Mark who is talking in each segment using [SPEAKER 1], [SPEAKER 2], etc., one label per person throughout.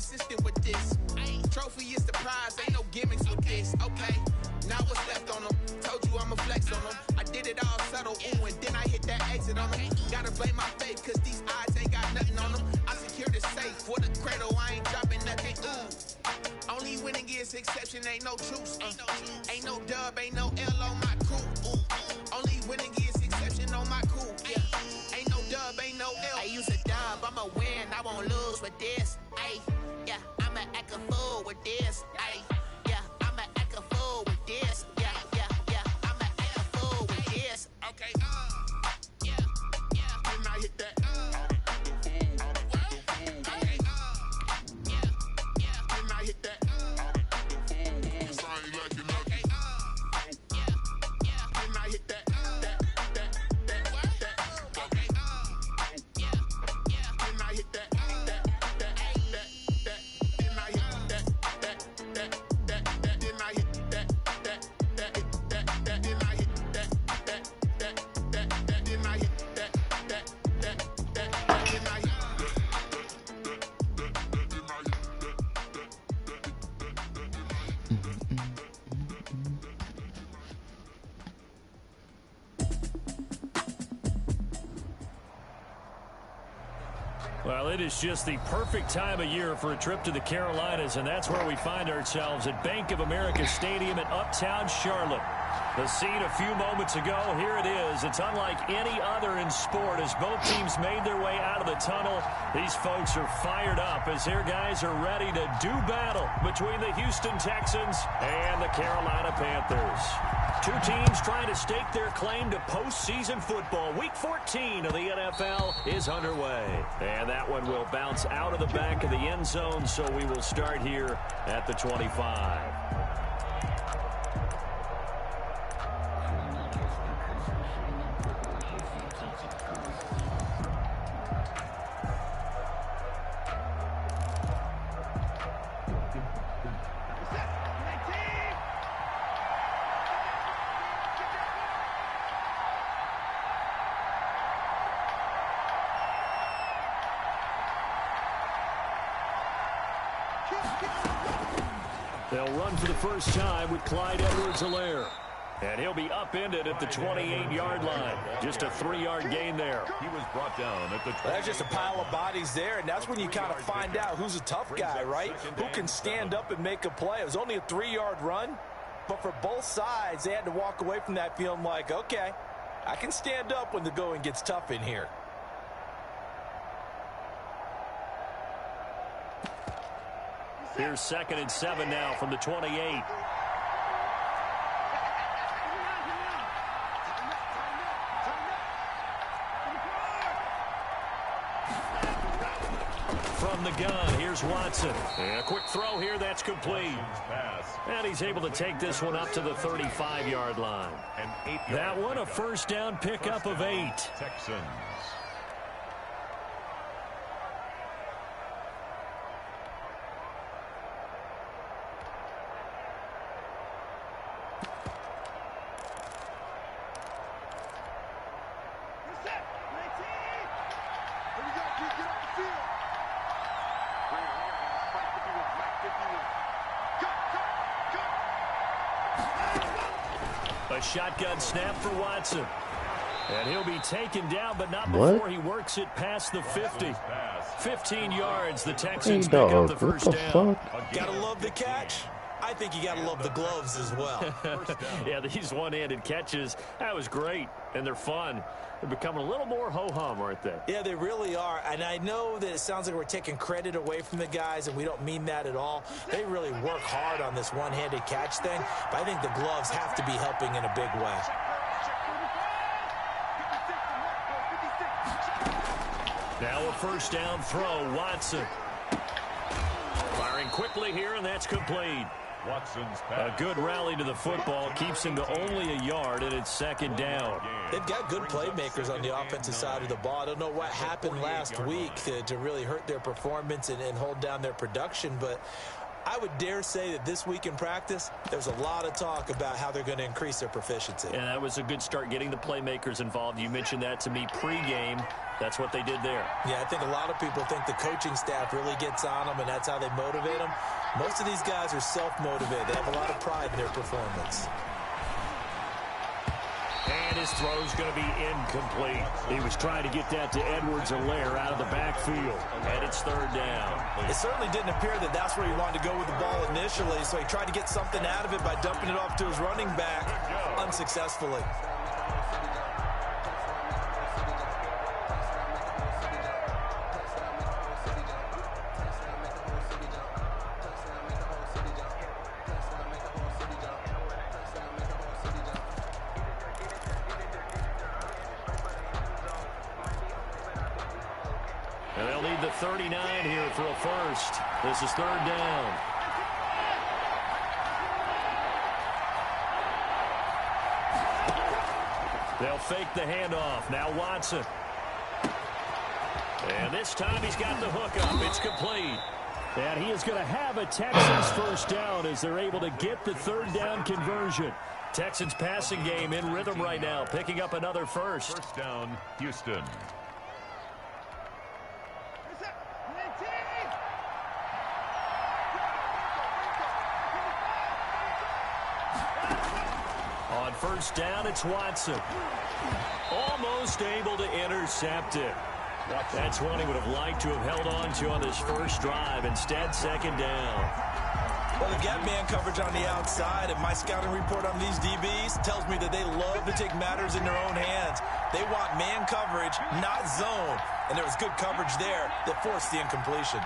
[SPEAKER 1] consistent with this. Trophy is the prize, ain't no gimmicks with this. Okay, now what's left on them? Told you I'ma flex on them. I did it all subtle, ooh, and then I hit that exit on them. Gotta blame my faith, cause these odds ain't got nothing on them. I secured the safe for the cradle, I ain't dropping nothing, ooh. Only winning is exception, ain't no truce. Ain't no dub, ain't no L on my crew. Only winning is exception on my crew. Yeah. Ain't no dub, ain't no L. I use a dub, I'ma win, I won't lose with this. Ay, yeah, I'ma act a fool with this. Ay, yeah, I'ma act a fool with this. Yeah, yeah, yeah, I'ma act a fool with this. Okay, yeah, yeah, and I hit that.
[SPEAKER 2] Well, it is just the perfect time of year for a trip to the Carolinas, and that's where we find ourselves at Bank of America Stadium in Uptown Charlotte. The scene a few moments ago, here it is. It's unlike any other in sport as both teams made their way out of the tunnel. These folks are fired up as their guys are ready to do battle between the Houston Texans and the Carolina Panthers. Two teams trying to stake their claim to postseason football. Week 14 of the NFL is underway. And that one will bounce out of the back of the end zone, so we will start here at the 25. They'll run for the first time with Clyde Edwards-Helaire. And he'll be upended at the 28-yard line. Just a 3-yard gain there.
[SPEAKER 3] He was brought down at the 28.
[SPEAKER 4] That's just a pile of bodies there, and that's when you kind of find out who's a tough guy, right? Who can stand up and make a play. It was only a 3-yard run, but for both sides, they had to walk away from that feeling like, okay, I can stand up when the going gets tough in here.
[SPEAKER 2] Here's 2nd and 7 now from the 28. From the gun, here's Watson. And a quick throw here, that's complete. And he's able to take this one up to the 35-yard line. That one a first down pickup of 8.
[SPEAKER 3] Texans.
[SPEAKER 2] A shotgun snap for Watson. And he'll be taken down, but not before he works it past the 50. 15 yards, the Texans pick up the first down.
[SPEAKER 4] Gotta love the catch. I think you gotta love the gloves as well.
[SPEAKER 2] Yeah, these one-handed catches, that was great, and they're fun. They're becoming a little more ho-hum, aren't they?
[SPEAKER 4] Yeah, they really are, and I know that it sounds like we're taking credit away from the guys, and we don't mean that at all. They really work hard on this one-handed catch thing, but I think the gloves have to be helping in a big way.
[SPEAKER 2] Now a first down throw, Watson. Firing quickly here, and that's complete.
[SPEAKER 3] Watson's
[SPEAKER 2] pass. A good rally to the football keeps him to only a yard, and it's 2nd down.
[SPEAKER 4] They've got good playmakers on the offensive side of the ball. I don't know what happened last week to really hurt their performance and hold down their production, but I would dare say that this week in practice, there's a lot of talk about how they're going to increase their proficiency.
[SPEAKER 2] And that was a good start getting the playmakers involved. You mentioned that to me pregame. That's what they did there.
[SPEAKER 4] Yeah, I think a lot of people think the coaching staff really gets on them, and that's how they motivate them. Most of these guys are self-motivated. They have a lot of pride in their performance.
[SPEAKER 2] And his throw's going to be incomplete. He was trying to get that to Edwards-Helaire out of the backfield. And it's third down.
[SPEAKER 4] It certainly didn't appear that that's where he wanted to go with the ball initially, so he tried to get something out of it by dumping it off to his running back unsuccessfully.
[SPEAKER 2] And they'll need the 39 here for a first. This is third down. They'll fake the handoff. Now Watson. And this time he's got the hook up. It's complete. And he is going to have a Texans first down as they're able to get the third down conversion. Texans passing game in rhythm right now, picking up another first.
[SPEAKER 3] First down, Houston.
[SPEAKER 2] On first down, it's Watson. Almost able to intercept it. That's one he would have liked to have held on to on this first drive. Instead, second down.
[SPEAKER 4] Well, they've got man coverage on the outside, and my scouting report on these DBs tells me that they love to take matters in their own hands. They want man coverage, not zone. And there was good coverage there that forced the incompletion.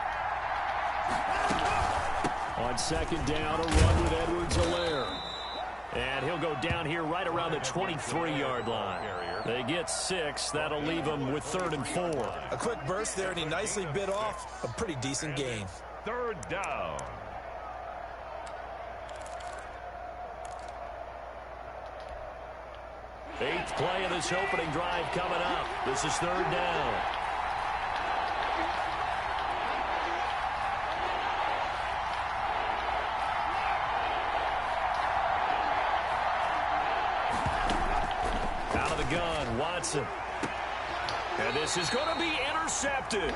[SPEAKER 2] On second down, a run with Edwards-Helaire. And he'll go down here right around the 23-yard line. They get 6. That'll leave them with 3rd and 4.
[SPEAKER 4] A quick burst there, and he nicely bit off a pretty decent gain.
[SPEAKER 3] Third down.
[SPEAKER 2] Eighth play of this opening drive coming up. This is third down. Out of the gun, Watson. And this is going to be intercepted.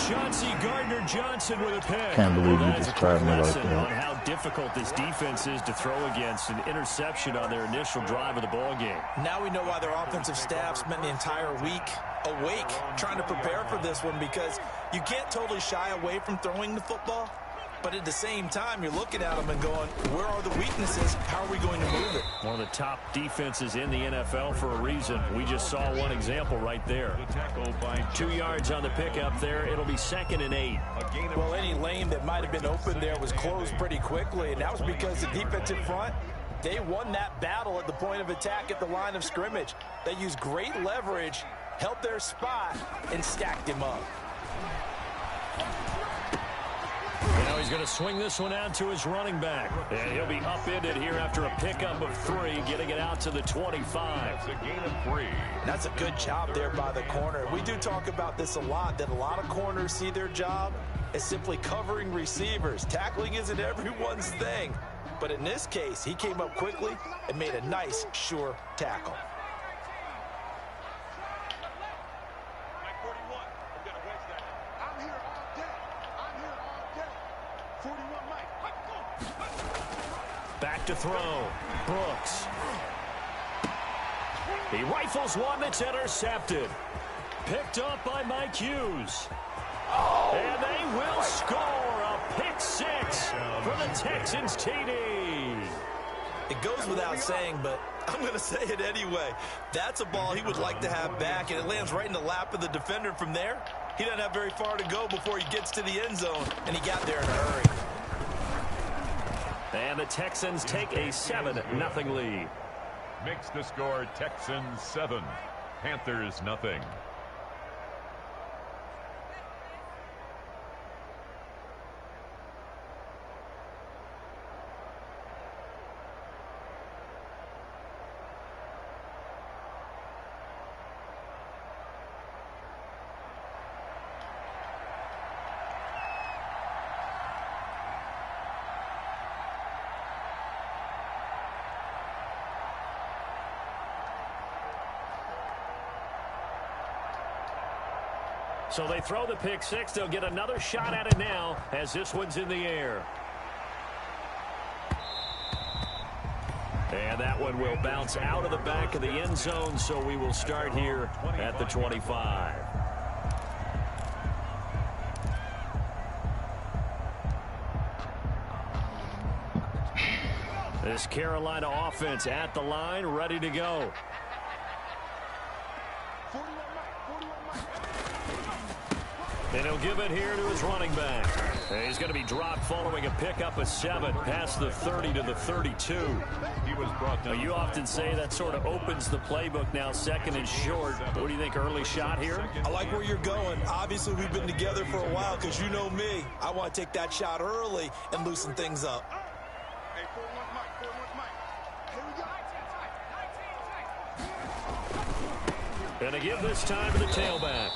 [SPEAKER 2] Chauncey Gardner-Johnson with a pick.
[SPEAKER 5] Can't believe you
[SPEAKER 2] That's
[SPEAKER 5] described me like
[SPEAKER 2] lesson
[SPEAKER 5] that.
[SPEAKER 2] on how difficult this defense is to throw against. An interception on their initial drive of the ball game.
[SPEAKER 4] Now we know why their offensive staff spent the entire week awake trying to prepare for this one, because you can't totally shy away from throwing the football. But at the same time, you're looking at them and going, where are the weaknesses? How are we going to move it?
[SPEAKER 2] One of the top defenses in the NFL for a reason. We just saw one example right there. 2 yards on the pickup there. It'll be 2nd and 8.
[SPEAKER 4] Well, any lane that might have been open there was closed pretty quickly, and that was because the defensive front, they won that battle at the point of attack at the line of scrimmage. They used great leverage, held their spot, and stacked him up.
[SPEAKER 2] Now he's going to swing this one out to his running back. And he'll be upended here after a pickup of 3, getting it out to the 25.
[SPEAKER 3] That's a gain of 3.
[SPEAKER 4] That's a good job there by the corner. We do talk about this a lot, that a lot of corners see their job as simply covering receivers. Tackling isn't everyone's thing. But in this case, he came up quickly and made a nice, sure tackle.
[SPEAKER 2] Back to throw. Brooks. He rifles one that's intercepted. Picked up by Mike Hughes. And they will score a pick 6 for the Texans TD.
[SPEAKER 4] It goes without saying, but I'm going to say it anyway. That's a ball he would like to have back, and it lands right in the lap of the defender from there. He doesn't have very far to go before he gets to the end zone, and he got there in a hurry.
[SPEAKER 2] And the Texans take a 7-0 lead.
[SPEAKER 3] Makes the score Texans 7, Panthers nothing.
[SPEAKER 2] So they throw the pick six. They'll get another shot at it now as this one's in the air. And that one will bounce out of the back of the end zone, so we will start here at the 25. This Carolina offense at the line, ready to go. And he'll give it here to his running back. And he's going to be dropped following a pickup of 7 past the 30 to the 32.
[SPEAKER 3] He was brought down.
[SPEAKER 2] Now, you often say that sort of opens the playbook now, second and short. What do you think, early shot here?
[SPEAKER 4] I like where you're going. Obviously, we've been together for a while because you know me. I want to take that shot early and loosen things up.
[SPEAKER 2] And to give this time to the tailback.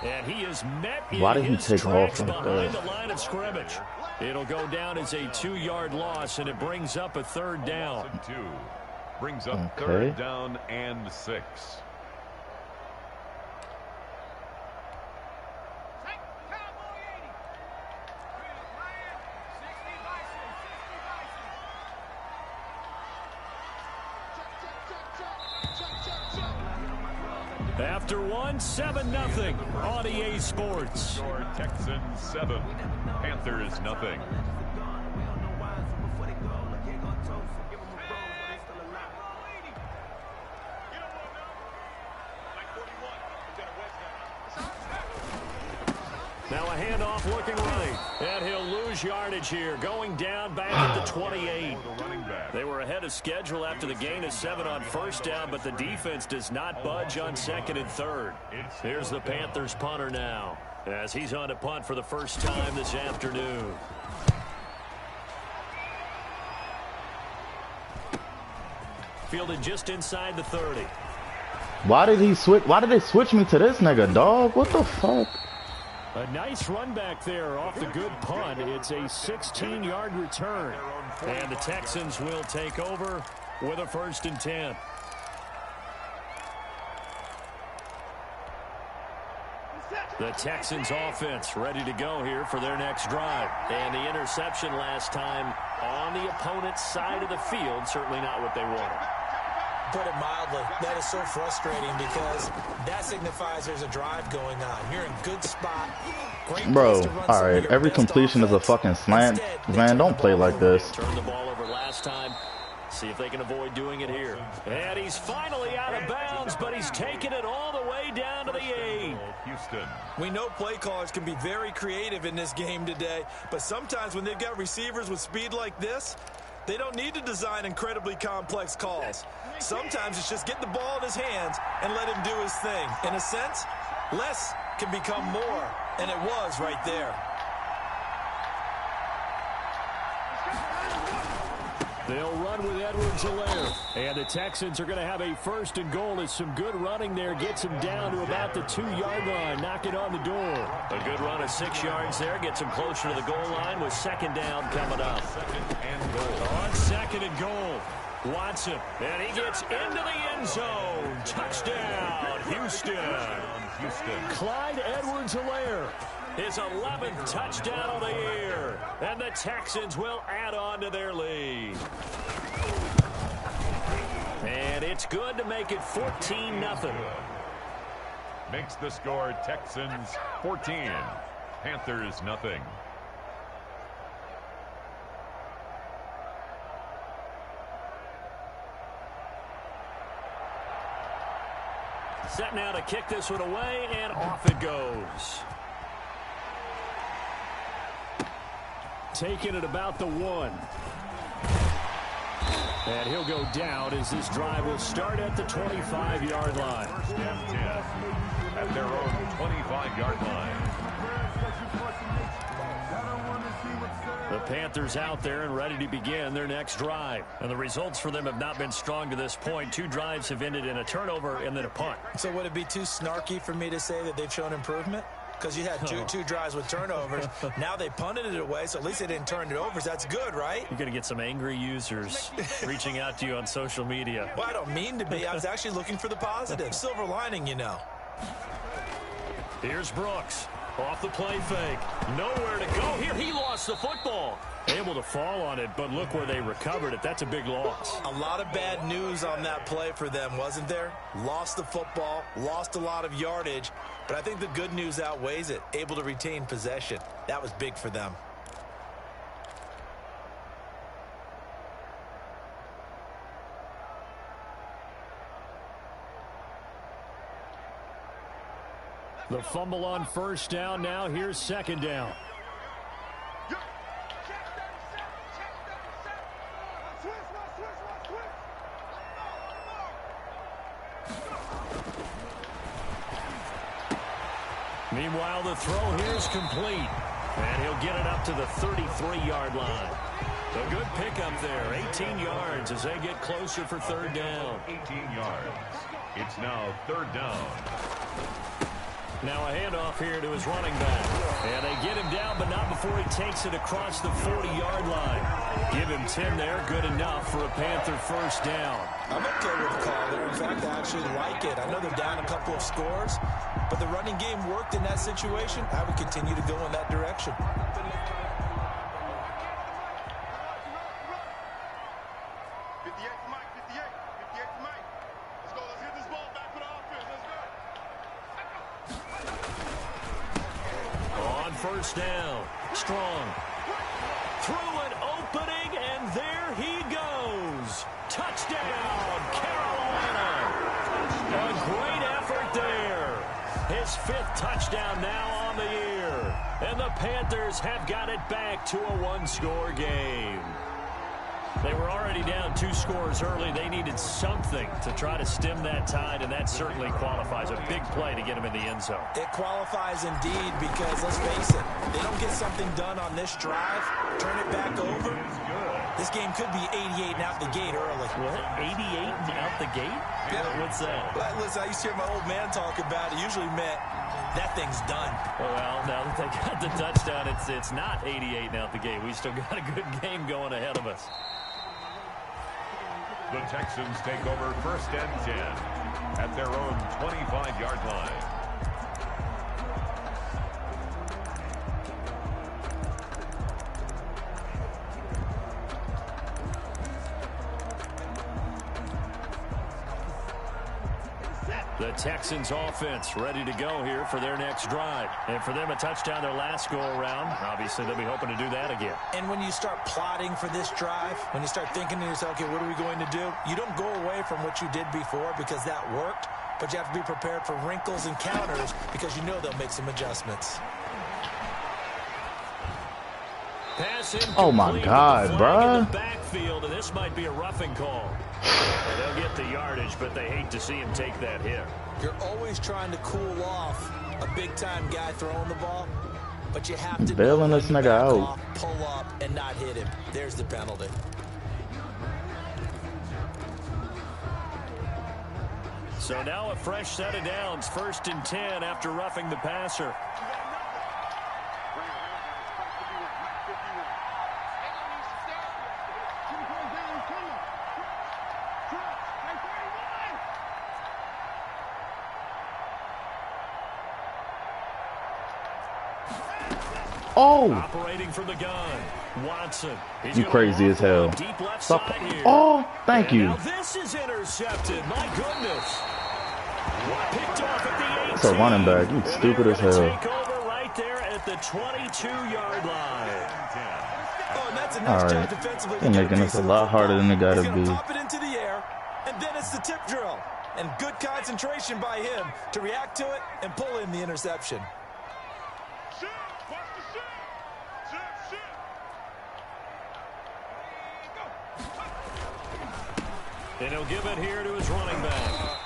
[SPEAKER 2] And he is met in
[SPEAKER 5] Why did he
[SPEAKER 2] his
[SPEAKER 5] take off
[SPEAKER 2] tracks
[SPEAKER 5] from
[SPEAKER 2] behind
[SPEAKER 5] there?
[SPEAKER 2] the line of scrimmage. It'll go down as a 2-yard loss, and it brings up a 3rd down.
[SPEAKER 3] 2 brings up
[SPEAKER 5] Okay.
[SPEAKER 3] 3rd down and 6.
[SPEAKER 2] After 1, 7-0 on EA Sports.
[SPEAKER 3] Score Texans 7, Panthers nothing.
[SPEAKER 2] Now a handoff looking right. And he'll lose yardage here. Going down back at the 28. They were ahead of schedule after the gain of 7 on 1st down, but the defense does not budge on 2nd and 3rd. Here's the Panthers punter now, as he's on to punt for the first time this afternoon. Fielded just inside the 30.
[SPEAKER 5] Why did he switch? Why did they switch me to this nigga, dog? What the fuck?
[SPEAKER 2] A nice run back there off the good punt. It's a 16-yard return. And the Texans will take over with a 1st and 10. The Texans offense ready to go here for their next drive. And the interception last time on the opponent's side of the field, certainly not what they wanted.
[SPEAKER 4] Put it mildly, that is so frustrating because that signifies there's a drive going on. You're in good spot. Great
[SPEAKER 5] Bro,
[SPEAKER 4] place to run
[SPEAKER 5] all
[SPEAKER 4] some of
[SPEAKER 5] right.
[SPEAKER 4] your
[SPEAKER 5] Every
[SPEAKER 4] best
[SPEAKER 5] completion is a
[SPEAKER 4] offense.
[SPEAKER 5] fucking slant.
[SPEAKER 4] Instead,
[SPEAKER 5] Man,
[SPEAKER 4] they
[SPEAKER 5] don't
[SPEAKER 4] turn
[SPEAKER 5] play
[SPEAKER 4] the ball
[SPEAKER 5] like
[SPEAKER 4] over.
[SPEAKER 5] this.
[SPEAKER 2] Turned the ball over last time. See if they can avoid doing it here. And he's finally out of bounds, but he's taken it all the way down to the 8.
[SPEAKER 3] Houston.
[SPEAKER 4] We know play callers can be very creative in this game today, but sometimes when they've got receivers with speed like this, they don't need to design incredibly complex calls. Sometimes it's just get the ball in his hands and let him do his thing. In a sense, less can become more, and it was right there.
[SPEAKER 2] They'll run with Edwards-Helaire. And the Texans are going to have a 1st and goal as some good running there gets him down to about the 2-yard line. Knock it on the door. A good run of 6 yards there gets him closer to the goal line with 2nd down coming up.
[SPEAKER 3] 2nd and goal.
[SPEAKER 2] On 2nd and goal, Watson. And he gets into the end zone. Touchdown, Houston. Clyde Edwards-Helaire. His 11th touchdown of the year. And the Texans will add on to their lead. And it's good to make it 14-0.
[SPEAKER 3] Makes the score Texans 14, Panthers nothing.
[SPEAKER 2] Set now to kick this one away, and off it goes. Taking it about the 1. And he'll go down as this drive will start at the 25-yard line.
[SPEAKER 3] 1st and 10 at their own 25-yard line.
[SPEAKER 2] The Panthers out there and ready to begin their next drive. And the results for them have not been strong to this point. 2 drives have ended in a turnover and then a punt.
[SPEAKER 4] So would it be too snarky for me to say that they've shown improvement? Because you had two drives with turnovers. Now they punted it away, so at least they didn't turn it over. So that's good, right?
[SPEAKER 2] You're going to get some angry users reaching out to you on social media.
[SPEAKER 4] Well, I don't mean to be. I was actually looking for the positive. Silver lining, you know.
[SPEAKER 2] Here's Brooks. Off the play fake. Nowhere to go here. He lost the football. Able to fall on it, but look where they recovered it. That's a big loss.
[SPEAKER 4] A lot of bad news on that play for them, wasn't there? Lost the football, lost a lot of yardage, but I think the good news outweighs it. Able to retain possession. That was big for them.
[SPEAKER 2] The fumble on first down. Now here's second down. Meanwhile, the throw here is complete. And he'll get it up to the 33-yard line. A good pickup there. 18 yards as they get closer for third down.
[SPEAKER 3] 18 yards. It's now third down.
[SPEAKER 2] Now a handoff here to his running back. And they get him down, but not before he takes it across the 40-yard line. Give him 10 there. Good enough for a Panther first down.
[SPEAKER 4] I'm okay with the call there. In fact, I actually like it. I know they're down a couple of scores, but the running game worked in that situation. I would continue to go in that direction.
[SPEAKER 2] First down. Strong. Through an opening, and there he goes. Touchdown, Carolina. A great effort there. His 5th touchdown now on the year. And the Panthers have got it back to a one-score game. They were already down 2 scores early. They needed something to try to stem that tide, and that certainly qualifies. A big play to get them in the end zone.
[SPEAKER 4] It qualifies indeed because, let's face it, they don't get something done on this drive, turn it back over. This game could be 88 and out the gate early.
[SPEAKER 2] What? 88 and out the gate?
[SPEAKER 4] Yeah.
[SPEAKER 2] What's that?
[SPEAKER 4] Well, listen, I used to hear my old man talk about it. Usually meant that thing's done.
[SPEAKER 2] Well, now that they got the touchdown, it's not 88 and out the gate. We still got a good game going ahead of us.
[SPEAKER 3] The Texans take over first and 10 at their own 25-yard line.
[SPEAKER 2] The Texans offense ready to go here for their next drive. And for them, a touchdown their last go-around. Obviously, they'll be hoping to do that again.
[SPEAKER 4] And when you start plotting for this drive, when you start thinking to yourself, okay, what are we going to do? You don't go away from what you did before because that worked, but you have to be prepared for wrinkles and counters because you know they'll make some adjustments.
[SPEAKER 5] Oh, my God, bruh.
[SPEAKER 2] Backfield, and this might be a roughing call. And they'll get the yardage, but they hate to see him take that hit.
[SPEAKER 4] You're always trying to cool off a big-time guy throwing the ball, but you have to
[SPEAKER 5] bailing this nigga out.
[SPEAKER 4] Off, pull up, and not hit him. There's the penalty.
[SPEAKER 2] So now a fresh set of downs, 1st and 10 after roughing the passer.
[SPEAKER 5] Oh!
[SPEAKER 2] Operating from the gun, Watson.
[SPEAKER 5] You crazy as hell.
[SPEAKER 2] Deep left
[SPEAKER 5] Stop.
[SPEAKER 2] side here.
[SPEAKER 5] Oh, thank you.
[SPEAKER 2] Now this is intercepted. My goodness. Picked off at the 18.
[SPEAKER 5] That's a running back. You stupid as hell.
[SPEAKER 2] Take over right there at the 22-yard line.
[SPEAKER 4] Oh, and that's a nice job defensively.
[SPEAKER 5] They're making this a lot harder than it got to be.
[SPEAKER 4] Pop it into the air, and then it's the tip drill. And good concentration by him to react to it and pull in the interception.
[SPEAKER 2] And he'll give it here to his running back.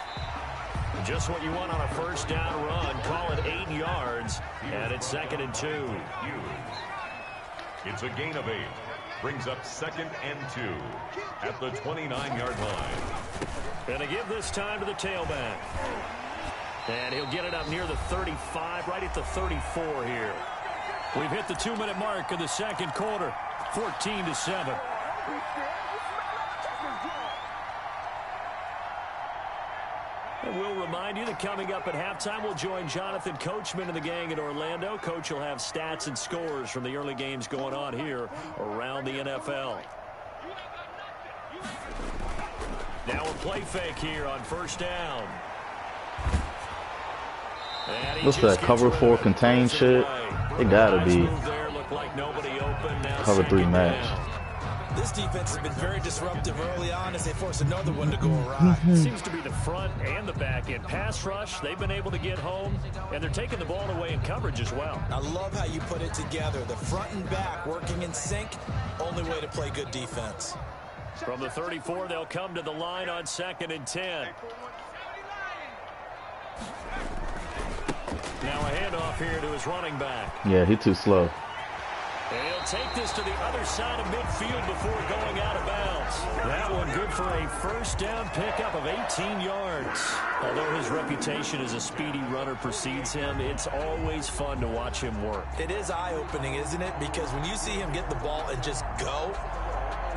[SPEAKER 2] Just what you want on a first down run. Call it 8 yards. And it's 2nd and 2.
[SPEAKER 3] It's a gain of 8. Brings up 2nd and 2 at the 29-yard line.
[SPEAKER 2] And they give this time to the tailback. And he'll get it up near the 35, right at the 34 here. We've hit the 2-minute mark of the second quarter. 14-7. And we'll remind you that coming up at halftime, we'll join Jonathan Coachman and the gang in Orlando. Coach will have stats and scores from the early games going on here around the NFL. Now a play fake here on first down.
[SPEAKER 5] What's that, cover 4 contain shit? It gotta be cover 3 match.
[SPEAKER 4] This defense has been very disruptive early on as they force another one to go awry.
[SPEAKER 2] Seems to be the front and the back end. Pass rush, they've been able to get home, and they're taking the ball away in coverage as well.
[SPEAKER 4] I love how you put it together. The front and back working in sync, only way to play good defense.
[SPEAKER 2] From the 34, they'll come to the line on 2nd and 10. Now a handoff here to his running back.
[SPEAKER 5] Yeah, he's too slow.
[SPEAKER 2] And he'll take this to the other side of midfield before going out of bounds. That one good for a first down pickup of 18 yards. Although his reputation as a speedy runner precedes him, it's always fun to watch him work.
[SPEAKER 4] It is eye-opening, isn't it? Because when you see him get the ball and just go,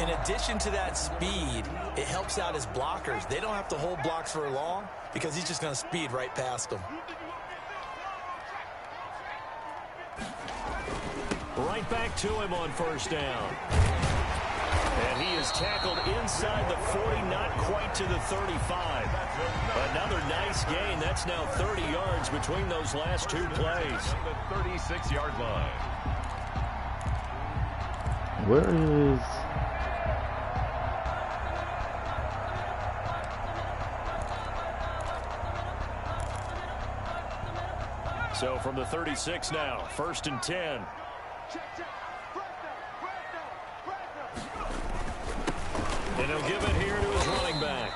[SPEAKER 4] in addition to that speed, it helps out his blockers. They don't have to hold blocks for long because he's just going to speed right past them.
[SPEAKER 2] Right back to him on first down. And he is tackled inside the 40, not quite to the 35. Another nice gain. That's now 30 yards between those last 2 plays.
[SPEAKER 3] The 36-yard line.
[SPEAKER 5] Where is...
[SPEAKER 2] So from the 36 now, 1st and 10. And he'll give it here to his running back.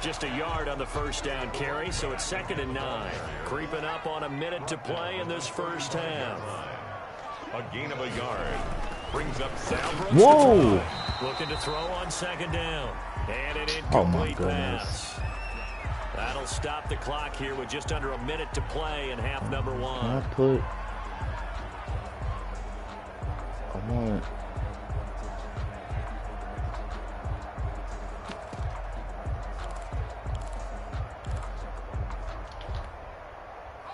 [SPEAKER 2] Just a yard on the first down carry, so it's 2nd and 9. Creeping up on a minute to play in this first half.
[SPEAKER 3] A gain of a yard. Brings up Sam.
[SPEAKER 5] Whoa!
[SPEAKER 2] Looking to throw on 2nd down. And an
[SPEAKER 5] Oh my
[SPEAKER 2] incomplete
[SPEAKER 5] goodness.
[SPEAKER 2] pass. That'll stop the clock here with just under a minute to play in half number 1.
[SPEAKER 5] Can I put... I want...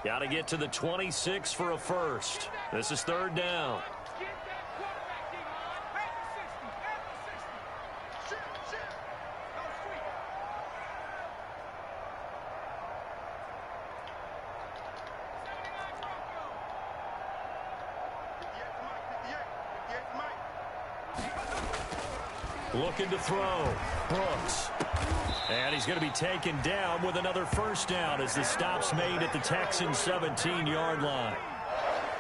[SPEAKER 2] Got to get to the 26 for a first. This is 3rd down. Looking to throw. Brooks. And he's going to be taken down with another first down as the stop's made at the Texans' 17-yard line.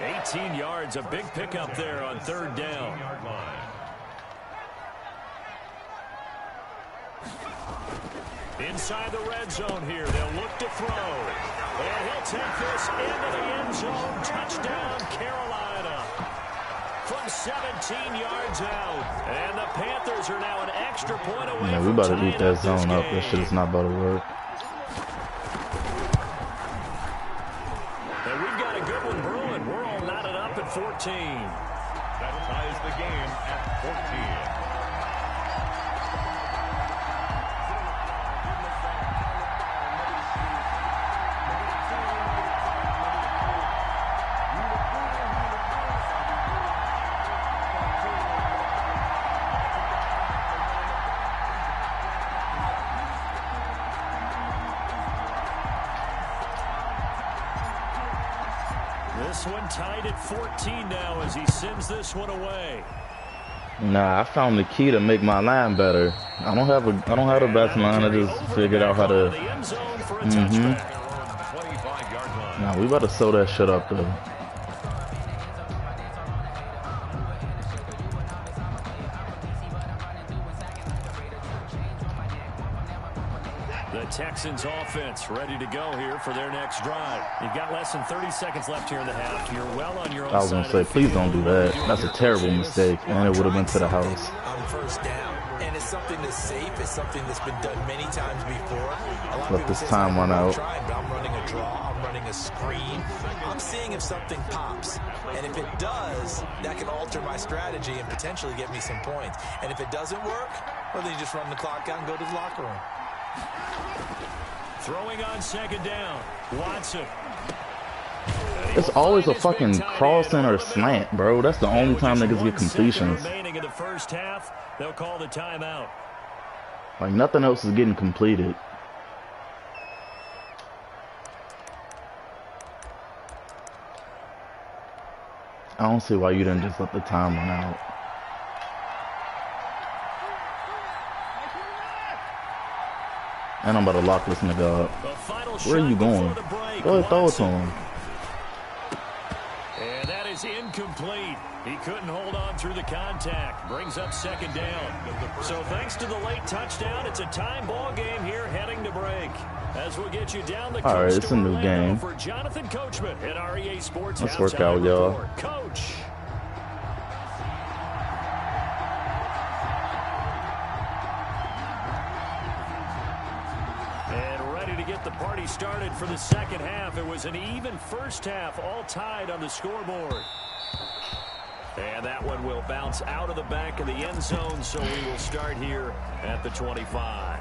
[SPEAKER 2] 18 yards, a big pickup there on 3rd down. Inside the red zone here, they'll look to throw. And he'll take this into the end zone. Touchdown, Carolina. From 17 yards out. And the Panthers are now an extra point away.
[SPEAKER 5] Yeah, we about to eat that zone up. That shit is not about to work.
[SPEAKER 2] And we've got a good one brewing. We're all knotted up at 14.
[SPEAKER 3] That ties the game at 14.
[SPEAKER 2] This one tied at 14 now as he sends this one away.
[SPEAKER 5] Nah, I found the key to make my line better. I don't have the best line. I just figured out how to. Nah, we about to sew that shit up though.
[SPEAKER 2] The Texans offense ready to go here for their next drive. You've got less than 30 seconds left here in the half. You're well on your own.
[SPEAKER 5] I was gonna say, please don't do that. That's a terrible mistake, and it would have been to the house.
[SPEAKER 4] On first down, and it's something that's safe. It's something that's been done many times before. A lot
[SPEAKER 5] Let
[SPEAKER 4] of
[SPEAKER 5] this
[SPEAKER 4] people say
[SPEAKER 5] time run out.
[SPEAKER 4] but I'm running a draw. I'm running a screen. I'm seeing if something pops, and if it does, that can alter my strategy and potentially get me some points. And if it doesn't work, well, then you just run the clock out and go to the locker room.
[SPEAKER 2] Throwing on second down. Watson.
[SPEAKER 5] It's always a fucking crossing or slant, bro. That's the only time niggas get completions.
[SPEAKER 2] Remaining in the first half, they'll call the timeout.
[SPEAKER 5] Like, nothing else is getting completed. I don't see why you didn't just let the time run out. And I'm about to lock this nigga up. Where are you going? Go ahead, throw it to him.
[SPEAKER 2] And that is incomplete. He couldn't hold on through the contact. Brings up second down. So thanks to the late touchdown, it's a time ball game here heading to break. As we'll get you down the
[SPEAKER 5] All right, it's a new game.
[SPEAKER 2] For Jonathan Coachman at REA Sports.
[SPEAKER 5] Let's work out, y'all.
[SPEAKER 2] Coach. The party started for the second half. It was an even first half, all tied on the scoreboard. And that one will bounce out of the back of the end zone, so we will start here at the 25.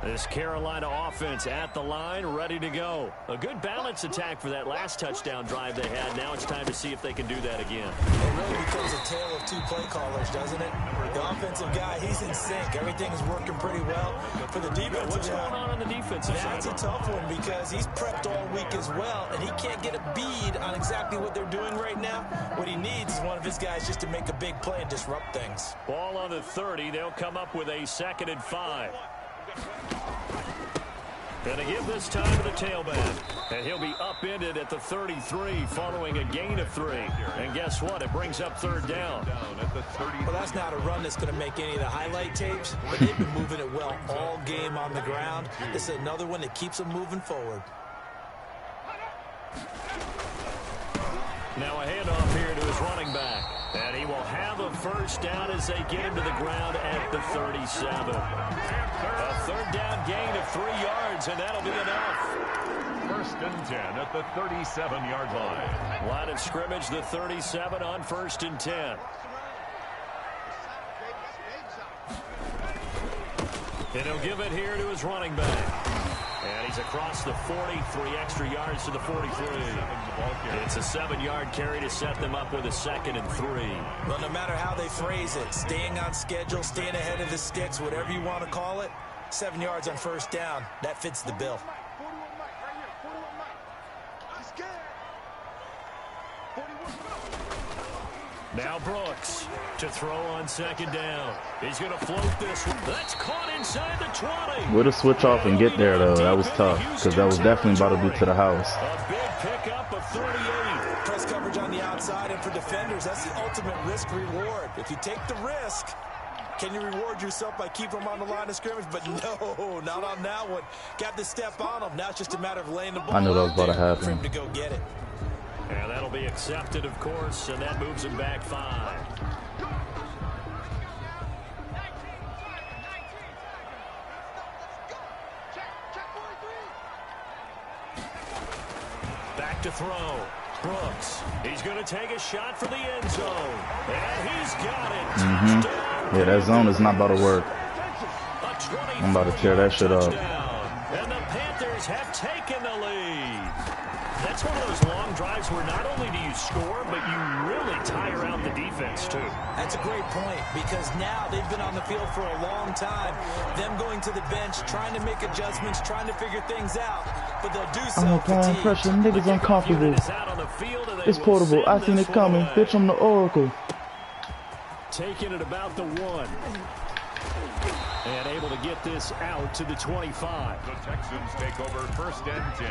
[SPEAKER 2] This Carolina offense at the line, ready to go. A good balance attack for that last touchdown drive they had. Now it's time to see if they can do that again.
[SPEAKER 4] It really becomes a tale of two play callers, doesn't it? The offensive guy, he's in sync. Everything is working pretty well. For the defensive
[SPEAKER 2] What's going on the defensive side?
[SPEAKER 4] That's a tough one because he's prepped all week as well, and he can't get a bead on exactly what they're doing right now. What he needs is one of his guys just to make a big play and disrupt things.
[SPEAKER 2] Ball on the 30. They'll come up with a 2nd and 5. Gonna give this time to the tailback. And he'll be upended at the 33 following a gain of 3. And guess what? It brings up 3rd down.
[SPEAKER 4] Well, that's not a run that's going to make any of the highlight tapes, but they've been moving it well all game on the ground. This is another one that keeps them moving forward.
[SPEAKER 2] Now a handoff here to his running back. And he will have a first down as they get him to the ground at the 37. A 3rd down gain of 3 yards, and that'll be enough.
[SPEAKER 3] 1st and 10 at the 37-yard line.
[SPEAKER 2] Line of scrimmage, the 37 on 1st and 10. And he'll give it here to his running back. And he's across the 40, 3 extra yards to the 43. It's a 7-yard carry to set them up with a 2nd and 3.
[SPEAKER 4] Well, no matter how they phrase it, staying on schedule, staying ahead of the sticks, whatever you want to call it, 7 yards on 1st down, that fits the bill.
[SPEAKER 2] Now Brooks to throw on 2nd down. He's going to float this one. That's caught inside the 20.
[SPEAKER 5] Way to switch off and get there, though. That was tough, because that was definitely about to be to the house.
[SPEAKER 2] A big pickup of 38.
[SPEAKER 4] Press coverage on the outside, and for defenders, that's the ultimate risk-reward. If you take the risk, can you reward yourself by keeping them on the line of scrimmage? But no, not on that one. Got to step on them. Now it's just a matter of laying the ball.
[SPEAKER 5] I knew that was about to happen.
[SPEAKER 4] For him to go get it.
[SPEAKER 2] And that'll be accepted, of course, and that moves him back 5. Back to throw. Brooks. He's going to take a shot for the end zone. And he's got it.
[SPEAKER 5] Yeah, that zone is not about to work. I'm about to tear that shit up.
[SPEAKER 2] And the Panthers have taken the lead. That's one of those long drives where not only do you score, but you really tire out the defense, too.
[SPEAKER 4] That's a great point, because now they've been on the field for a long time. Them going to the bench, trying to make adjustments, trying to figure things out. But they'll do so.
[SPEAKER 5] I'm applying pressure. Niggas uncomfortable. It's portable. I seen it coming. Bitch, I'm the Oracle.
[SPEAKER 2] Taking it about the 1. And able to get this out to the 25.
[SPEAKER 3] The Texans take over 1st and 10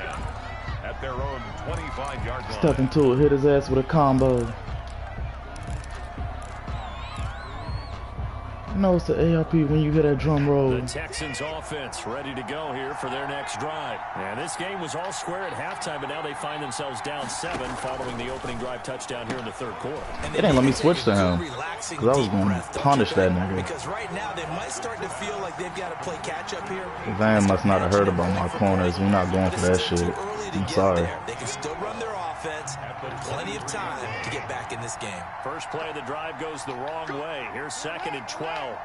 [SPEAKER 3] at their own 25-yard line.
[SPEAKER 5] Step into it, hit his ass with a combo. No, it's the ARP when you hear that drum roll.
[SPEAKER 2] The Texans offense ready to go here for their next drive. And this game was all square at halftime, but now they find themselves down 7 following the opening drive touchdown here in the third quarter.
[SPEAKER 5] It ain't let me switch to him because I was going to punish that nigga.
[SPEAKER 4] Because right now they might start to feel like they've got to play catch up here.
[SPEAKER 5] Van must not have heard about my corners. We're not going for that shit. I'm sorry.
[SPEAKER 4] They can still run their offense. Plenty of time to get back in this game.
[SPEAKER 2] First play of the drive goes the wrong way. Here's 2nd and 12.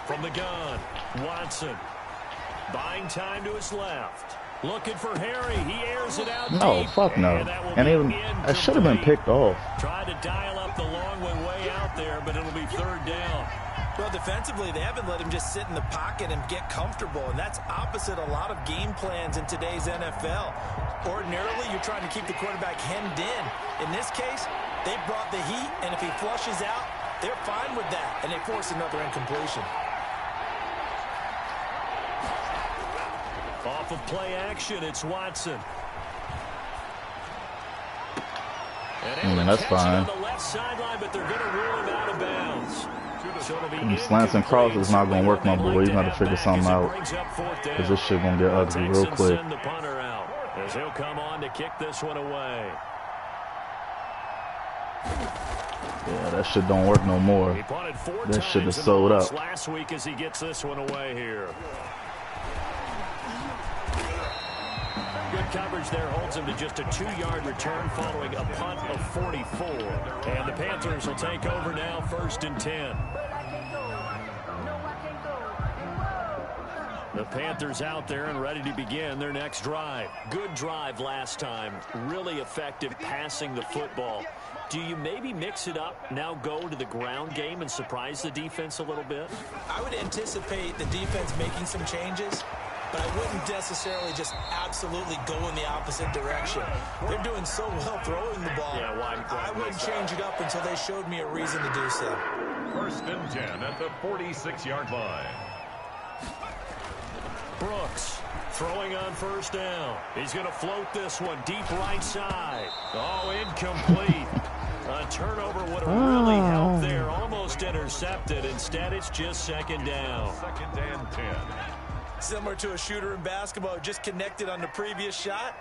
[SPEAKER 2] From the gun, Watson. Buying time to his left. Looking for Harry. He airs it out
[SPEAKER 5] No,
[SPEAKER 2] deep.
[SPEAKER 5] fuck no. And even I should have been picked off.
[SPEAKER 2] Tried to dial up the long one way out there, but it'll be 3rd down.
[SPEAKER 4] Well, defensively, they haven't let him just sit in the pocket and get comfortable, and that's opposite a lot of game plans in today's NFL. Ordinarily, you're trying to keep the quarterback hemmed in. In this case, they brought the heat, and if he flushes out, they're fine with that, and they force another incompletion.
[SPEAKER 2] Off of play action, it's Watson. And
[SPEAKER 5] that's fine.
[SPEAKER 2] On the left sideline, but they're going to rule him out of bounds. So
[SPEAKER 5] slants and crosses is not going to work, my boy. He's going to figure something out because this shit going to get ugly real quick.
[SPEAKER 2] Send the punter out as he'll come on to kick this one away.
[SPEAKER 5] Yeah, that shit don't work no more. That shit is sold up.
[SPEAKER 2] Last week as he gets this one away here. Good coverage there holds him to just a 2-yard return following a punt of 44. And the Panthers will take over now, 1st and 10. The Panthers out there and ready to begin their next drive. Good drive last time. Really effective passing the football. Do you maybe mix it up, now go to the ground game and surprise the defense a little bit?
[SPEAKER 4] I would anticipate the defense making some changes, but I wouldn't necessarily just absolutely go in the opposite direction. They're doing so well throwing the ball.
[SPEAKER 2] Yeah,
[SPEAKER 4] I wouldn't change it up until they showed me a reason to do so.
[SPEAKER 3] 1st and 10 at the 46-yard line.
[SPEAKER 2] Brooks throwing on 1st down. He's going to float this one deep right side. Oh, incomplete. A turnover would have really helped there. Almost intercepted. Instead, it's just 2nd down.
[SPEAKER 3] 2nd and 10.
[SPEAKER 4] Similar to a shooter in basketball who just connected on the previous shot.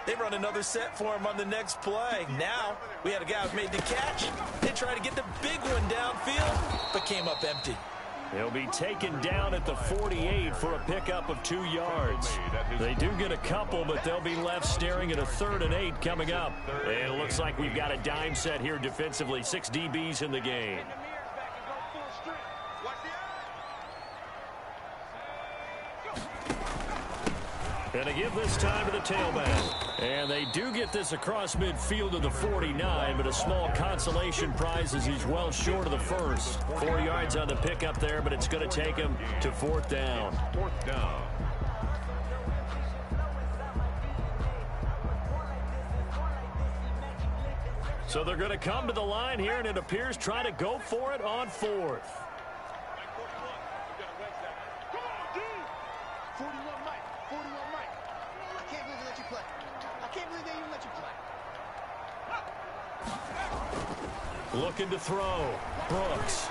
[SPEAKER 4] They run another set for him on the next play. Now, we had a guy who made the catch. They tried to get the big one downfield, but came up empty.
[SPEAKER 2] He'll be taken down at the 48 for a pickup of 2 yards. They do get a couple, but they'll be left staring at a 3rd and 8 coming up. And it looks like we've got a dime set here defensively. 6 DBs in the game. And they give this time to the tailback. And they do get this across midfield to the 49, but a small consolation prize as he's well short of the first. 4 yards on the pickup there, but it's going to take him to 4th down.
[SPEAKER 3] 4th down.
[SPEAKER 2] So they're going to come to the line here, and it appears try to go for it on 4th. Looking to throw. Brooks.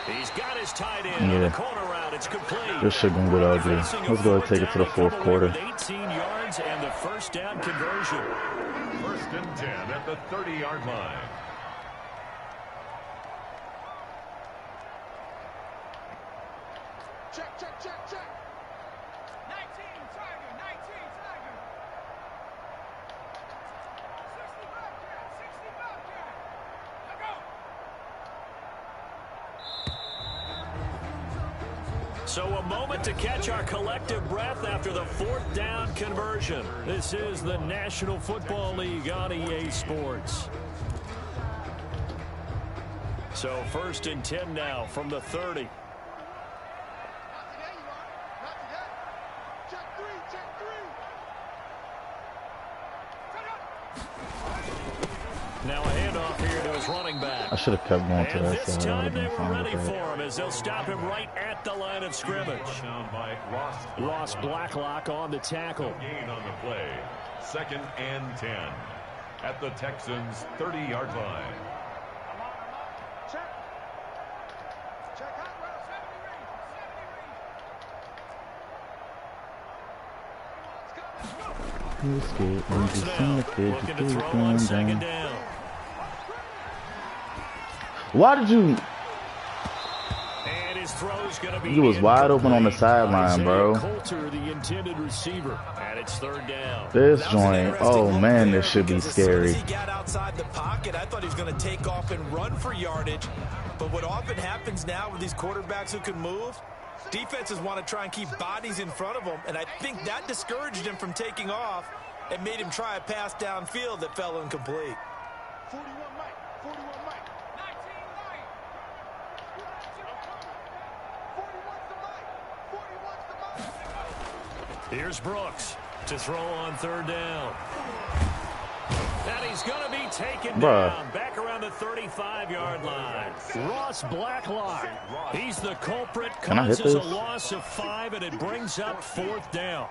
[SPEAKER 2] He's got his tight end on the corner route. It's complete.
[SPEAKER 5] This shit gonna get ugly. Let's go ahead and take it to the 4th quarter.
[SPEAKER 2] 18 yards and the 1st down conversion.
[SPEAKER 3] 1st and 10 at the 30-yard line.
[SPEAKER 1] Check, check, check, check. 19, Tiger, 19, Tiger. 60 Bobcat, 60 Bobcat. Now go. So a moment to catch our collective breath after the 4th down conversion. This is the National Football League on EA Sports. So 1st and 10 now from the 30. Now a handoff here to his running back.
[SPEAKER 5] I should have kept going to that
[SPEAKER 2] this
[SPEAKER 5] side.
[SPEAKER 2] time they were ready for him as they'll stop him right at the line of scrimmage. Ross Blacklock on the tackle.
[SPEAKER 3] Gain on the play. 2nd and 10. at the Texans' 30-yard line.
[SPEAKER 2] Looking to throw on second down.
[SPEAKER 5] Why did you?
[SPEAKER 2] And his throw's going to be
[SPEAKER 5] He was wide open on the sideline, bro.
[SPEAKER 2] Coulter, the intended receiver, and it's third down.
[SPEAKER 5] This joint, oh man, this should be scary.
[SPEAKER 4] He got outside the pocket. I thought he was going to take off and run for yardage. But what often happens now with these quarterbacks who can move, defenses want to try and keep bodies in front of them, and I think that discouraged him from taking off and made him try a pass downfield that fell incomplete.
[SPEAKER 1] 41 Mike. 41 Mike. 19 Mike. 41's the Mike.
[SPEAKER 2] Here's Brooks to throw on third down. And he's going to be taken down back around the 35-yard line. Ross Blacklock, he's the culprit, causes a loss of 5, and it brings up fourth down.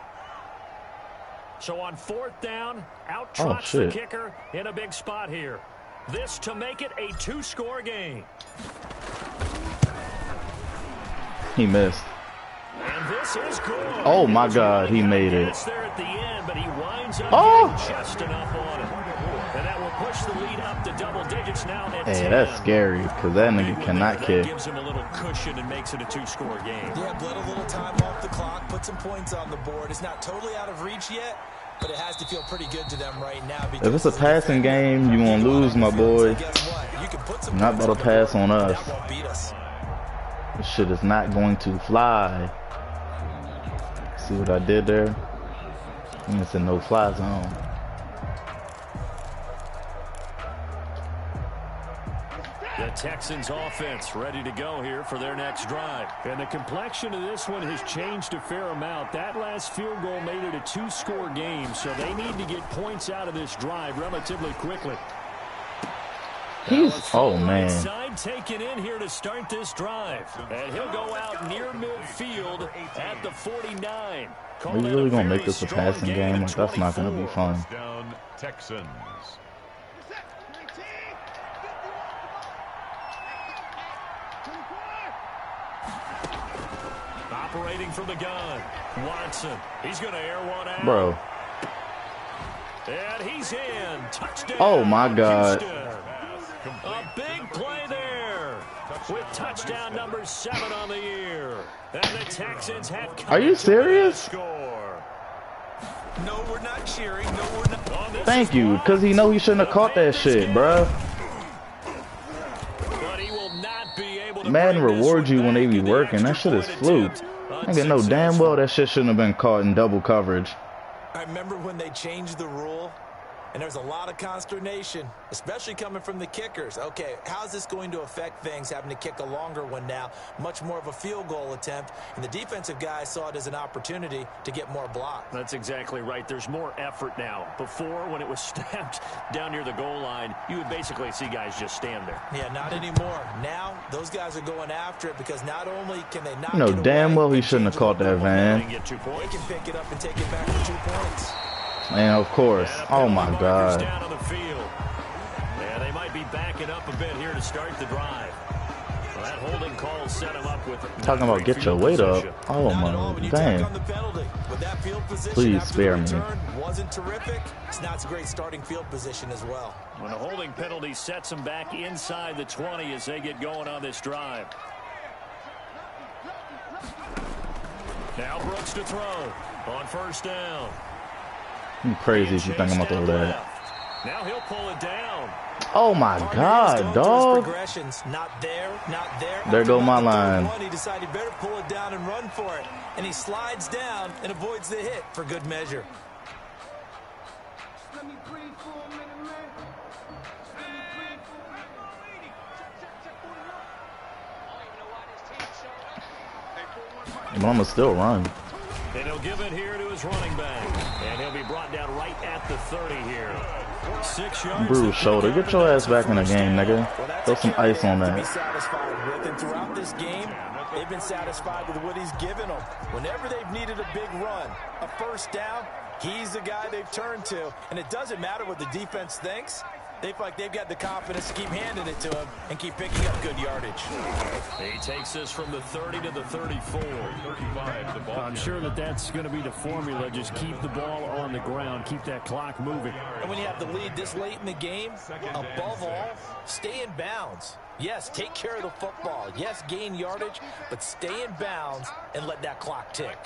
[SPEAKER 2] So on fourth down, out trots the kicker in a big spot here. This to make it a 2-score game.
[SPEAKER 5] He missed.
[SPEAKER 2] And this is good.
[SPEAKER 5] Oh my God, he made it.
[SPEAKER 2] There at the end, but he winds up getting just enough on it. And that will push the lead up to double digits now at 10.
[SPEAKER 5] Hey, that's scary because that nigga cannot kick.
[SPEAKER 2] Gives him a little cushion and makes it a 2-score game.
[SPEAKER 4] Yeah, bled a little time off the clock, put some points on the board. It's not totally out of reach yet, but it has to feel pretty good to them right now.
[SPEAKER 5] If it's a passing game, you won't lose, my boy. You're not about to pass on us. This shit is not going to fly. See what I did there? It's a no-fly zone.
[SPEAKER 2] The Texans offense ready to go here for their next drive. And the complexion of this one has changed a fair amount. That last field goal made it a 2-score game, so they need to get points out of this drive relatively quickly.
[SPEAKER 5] Oh man.
[SPEAKER 2] Side taken in here to start this drive. And he'll go out near midfield at the 49.
[SPEAKER 5] Are you really gonna make this a passing game? Like, that's not gonna be fun.
[SPEAKER 3] Down Texans.
[SPEAKER 2] Operating from the gun, Watson. He's going to air one out.
[SPEAKER 5] Bro.
[SPEAKER 2] And he's in. Touchdown.
[SPEAKER 5] Oh my God.
[SPEAKER 2] A big play there with touchdown number 7 on the year. And the Texans have.
[SPEAKER 5] Are you serious?
[SPEAKER 2] Score.
[SPEAKER 4] No, we're not cheering. No, we're not.
[SPEAKER 5] Thank you, because he know he shouldn't have caught that shit, bro.
[SPEAKER 2] But he will not be able to.
[SPEAKER 5] Man rewards you when they be working. That shit is fluke. I can know damn well that shit shouldn't have been caught in double coverage.
[SPEAKER 4] I remember when they changed the rule, and there's a lot of consternation, especially coming from the kickers. Okay, how's this going to affect things, having to kick a longer one now, much more of a field goal attempt, and the defensive guys saw it as an opportunity to get more blocks.
[SPEAKER 2] That's exactly right. There's more effort now. Before, when it was snapped down near the goal line, you would basically see guys just stand there.
[SPEAKER 4] Yeah, not anymore. Now, those guys are going after it because not only can they not
[SPEAKER 5] get damn well he shouldn't have caught that, Van.
[SPEAKER 4] They can pick it up and take it back for 2 points.
[SPEAKER 5] And of course, oh my God.
[SPEAKER 2] Down on the field. Yeah, they might be backing up a bit here to start the drive. Well, that holding call set him up with.
[SPEAKER 5] Talking about get your weight up. Oh my, damn. Please spare me.
[SPEAKER 4] Wasn't terrific. It's not a great starting field position as well.
[SPEAKER 2] When a holding penalty sets them back inside the 20 as they get going on this drive. Now Brooks to throw on first down.
[SPEAKER 5] You crazy if you think I'm gonna throw that.
[SPEAKER 2] Now he'll pull it down.
[SPEAKER 5] Oh my God, dog.
[SPEAKER 4] Not there, not there.
[SPEAKER 5] There go my line.
[SPEAKER 4] He decided he better pull it down and run for it. And he slides down and avoids the hit for good measure.
[SPEAKER 5] But I'm gonna still run.
[SPEAKER 2] And he'll give it here to his running back. And he'll be brought down right at the 30 here. 6 yards.
[SPEAKER 5] Bruised shoulder. Get your ass back in the game, nigga. Throw some ice on that.
[SPEAKER 4] To be satisfied with, and throughout this game, they've been satisfied with what he's given them. Whenever they've needed a big run, a first down, he's the guy they've turned to. And it doesn't matter what the defense thinks. They feel like they've got the confidence to keep handing it to him and keep picking up good yardage.
[SPEAKER 2] He takes this from the 30 to the 34.
[SPEAKER 3] 35, the ball.
[SPEAKER 2] I'm sure that's going to be the formula. Just keep the ball on the ground. Keep that clock moving.
[SPEAKER 4] And when you have the lead this late in the game, above all, stay in bounds. Yes, take care of the football. Yes, gain yardage, but stay in bounds and let that clock tick.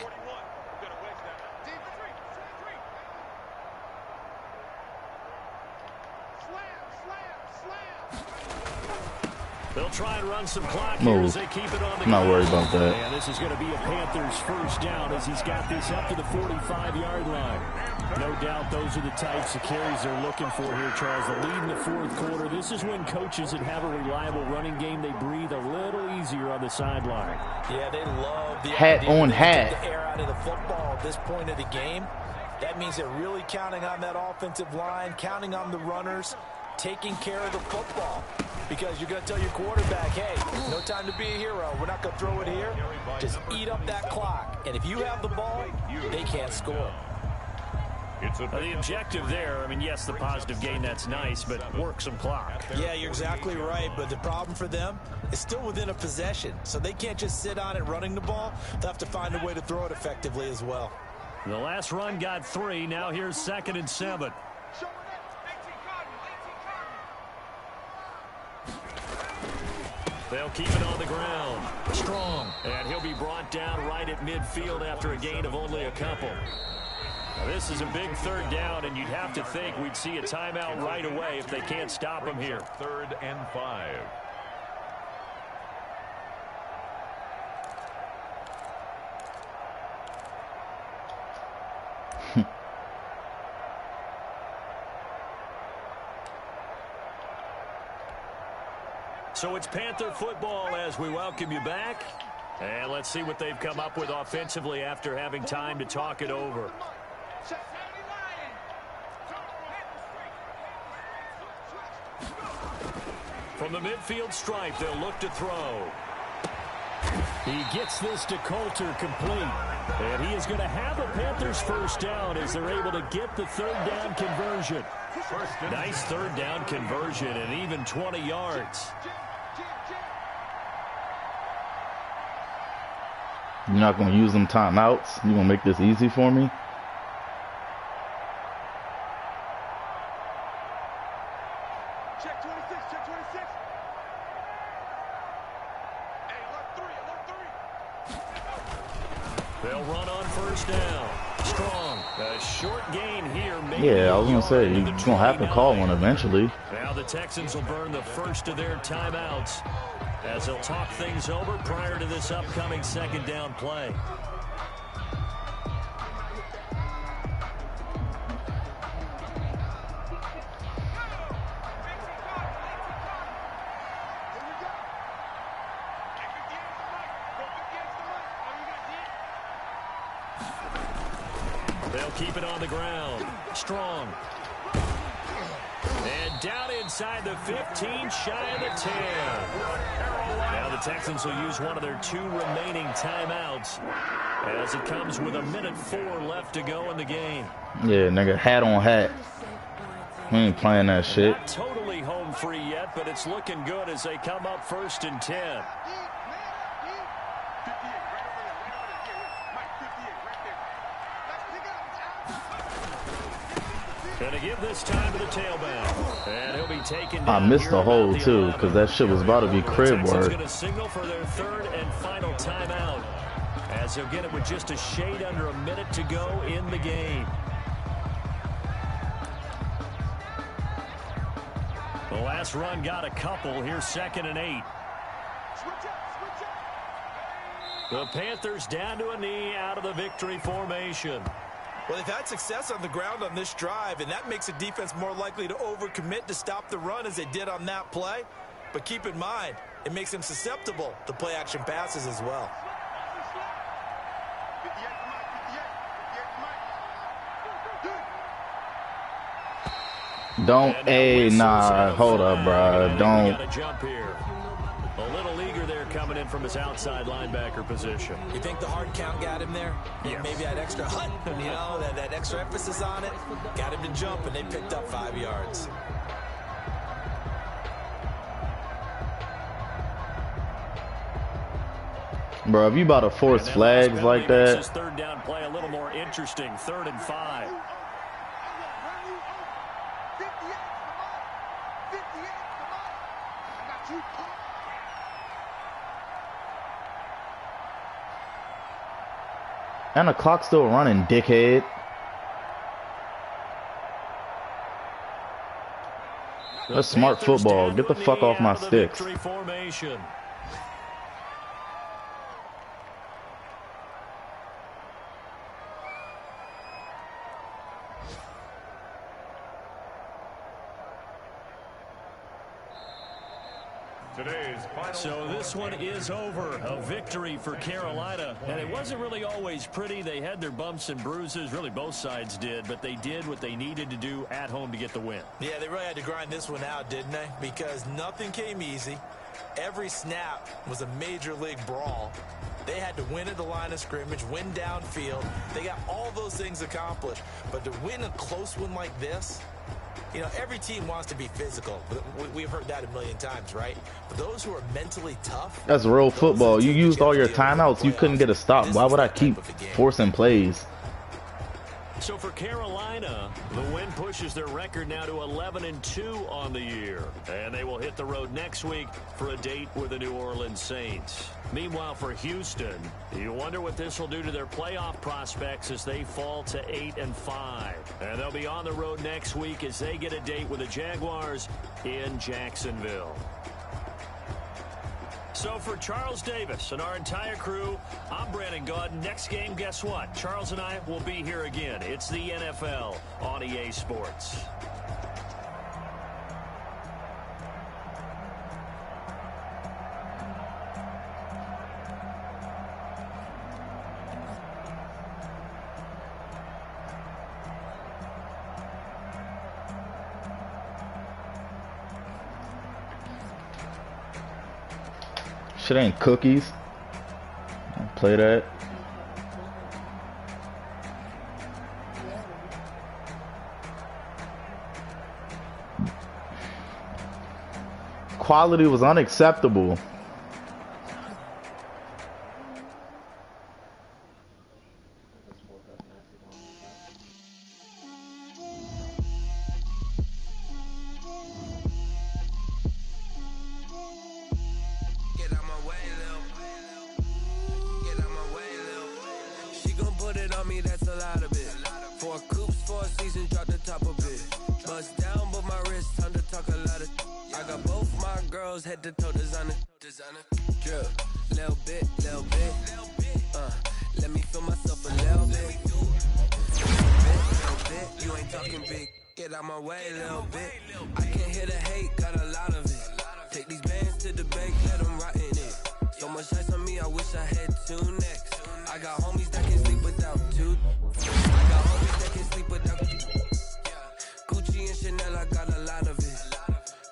[SPEAKER 2] They'll try and run some clock here as they keep it on the
[SPEAKER 5] I'm not worried about that.
[SPEAKER 2] And this is going to be a Panthers first down as he's got this up to the 45-yard line. No doubt those are the types of carries they're looking for here, Charles. The lead in the fourth quarter. This is when coaches that have a reliable running game, they breathe a little easier on the sideline.
[SPEAKER 4] Yeah, they love the
[SPEAKER 5] hat
[SPEAKER 4] idea
[SPEAKER 5] on
[SPEAKER 4] to
[SPEAKER 5] hat.
[SPEAKER 4] get the air out of the football at this point of the game. That means they're really counting on that offensive line, counting on the runners, taking care of the football. Because you're going to tell your quarterback, hey, no time to be a hero. We're not going to throw it here. Just eat up that clock. And if you have the ball, they can't score.
[SPEAKER 2] The objective there, I mean, yes, the positive gain, that's nice, but work some clock.
[SPEAKER 4] Yeah, you're exactly right. But the problem for them is still within a possession. So they can't just sit on it running the ball. They'll have to find a way to throw it effectively as well.
[SPEAKER 2] The last run got 3. Now here's 2nd and 7. They'll keep it on the ground. Strong. And he'll be brought down right at midfield after a gain of only a couple. Now, this is a big third down, and you'd have to think we'd see a timeout right away if they can't stop him here.
[SPEAKER 3] 3rd and 5.
[SPEAKER 2] So it's Panther football as we welcome you back. And let's see what they've come up with offensively after having time to talk it over. From the midfield stripe, they'll look to throw. He gets this to Coulter complete. And he is going to have a Panthers first down as they're able to get the third down conversion. Nice third down conversion and even 20 yards.
[SPEAKER 5] You're not going to use them timeouts? You're going to make this easy for me?
[SPEAKER 1] Check 26, check 26. Hey, alert 3, alert 3.
[SPEAKER 2] They'll run on first down. Strong. A short gain here.
[SPEAKER 5] Yeah, I was going to say, you're going to have to call one eventually.
[SPEAKER 2] Now the Texans will burn the first of their timeouts as they'll talk things over prior to this upcoming second down play. They'll keep it on the ground. Strong. And down inside the 15, shy of the 10. Now the Texans will use one of their 2 remaining timeouts as it comes with 1:04 left to go in the game.
[SPEAKER 5] Yeah, nigga, hat on hat. We ain't playing that shit.
[SPEAKER 2] Not totally home free yet, but it's looking good as they come up 1st and 10. Going to give this time to the tailback. And he'll be taken down.
[SPEAKER 5] I missed the hole, too, because that shit was about to be crib
[SPEAKER 2] Texans
[SPEAKER 5] work.
[SPEAKER 2] going to signal for their 3rd and final timeout as they'll get it with just a shade under a minute to go in the game. The last run got a couple. Here's 2nd and 8. The Panthers down to a knee out of the victory formation.
[SPEAKER 4] Well, they've had success on the ground on this drive, and that makes a defense more likely to overcommit to stop the run as they did on that play. But keep in mind, it makes them susceptible to play-action passes as well.
[SPEAKER 5] Don't, hey, nah, hold up, bro. Don't.
[SPEAKER 2] Jump here. A little eager there coming in from his outside linebacker position.
[SPEAKER 4] You think the hard count got him there?
[SPEAKER 2] Yes.
[SPEAKER 4] Maybe that extra hut, you know, that extra emphasis on it, got him to jump, and they picked up 5 yards.
[SPEAKER 5] Bro, if you about to force flags like that.
[SPEAKER 2] This third down play a little more interesting. 3rd and 5.
[SPEAKER 5] And the clock's still running, dickhead. That's smart football. Get the fuck off my sticks.
[SPEAKER 2] So this one is over. A victory for Carolina. And it wasn't really always pretty. They had their bumps and bruises. Really, both sides did. But they did what they needed to do at home to get the win.
[SPEAKER 4] Yeah, they really had to grind this one out, didn't they? Because nothing came easy. Every snap was a major league brawl. They had to win at the line of scrimmage, win downfield. They got all those things accomplished. But to win a close one like this, you know, every team wants to be physical. We've heard that a million times, right? But those who are mentally tough...
[SPEAKER 5] That's real football. You used all your timeouts. You couldn't get a stop. Why would I keep forcing plays?
[SPEAKER 2] So for Carolina, the win pushes their record now to 11-2 on the year. And they will hit the road next week for a date with the New Orleans Saints. Meanwhile, for Houston, you wonder what this will do to their playoff prospects as they fall to 8-5. And they'll be on the road next week as they get a date with the Jaguars in Jacksonville. So for Charles Davis and our entire crew, I'm Brandon Gaudin. Next game, guess what? Charles and I will be here again. It's the NFL on EA Sports.
[SPEAKER 5] Shit ain't cookies. Don't play that. Quality was unacceptable.
[SPEAKER 1] Head to toe designer. Drip, little bit. Let me feel myself a little bit. Little bit. You ain't talking big. Get out my way, little bit. I can't hear the hate, got a lot of it. Take these bands to the bank, let them rot in it. So much ice on me, I wish I had 2 necks. I got homies that can sleep without 2. I got homies that can sleep without Gucci and Chanel, I got a lot of it.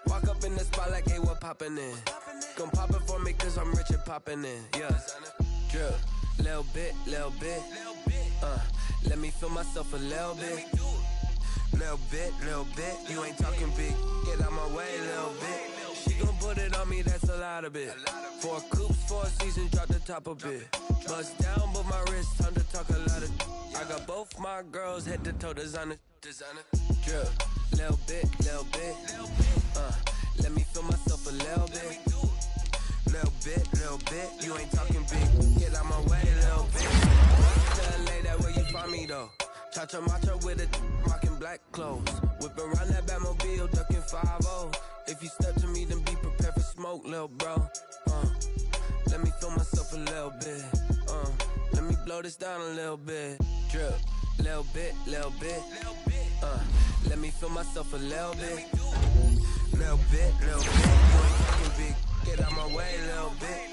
[SPEAKER 1] Walk up in the spot like, hey, what poppin' in? Gon' pop it for me cause I'm rich and poppin' in. Yeah, drip, little bit. Let me feel myself a little bit. Little bit. You ain't talking big. Get out my way, little bit. She gon' put it on me, that's a lot of it. 4 coops, 4 seasons, drop the top a bit. Bust down, but my wrist, time to talk a lot of. I got both my girls head to toe designer. Drip, little bit. Let me feel myself a little bit. Little bit. You ain't talking big. Get out my way, little bit. Tell LA that where you find me though. Cha-cha matcha with it, rockin' black clothes. Whip around that Batmobile, ducking 5-0. If you step to me, then be prepared for smoke, little bro. Let me feel myself a little bit. Let me blow this down a little bit. Drip, little bit. Let me feel myself a little bit. Little bit. You ain't talking big. Get out my way, little bit.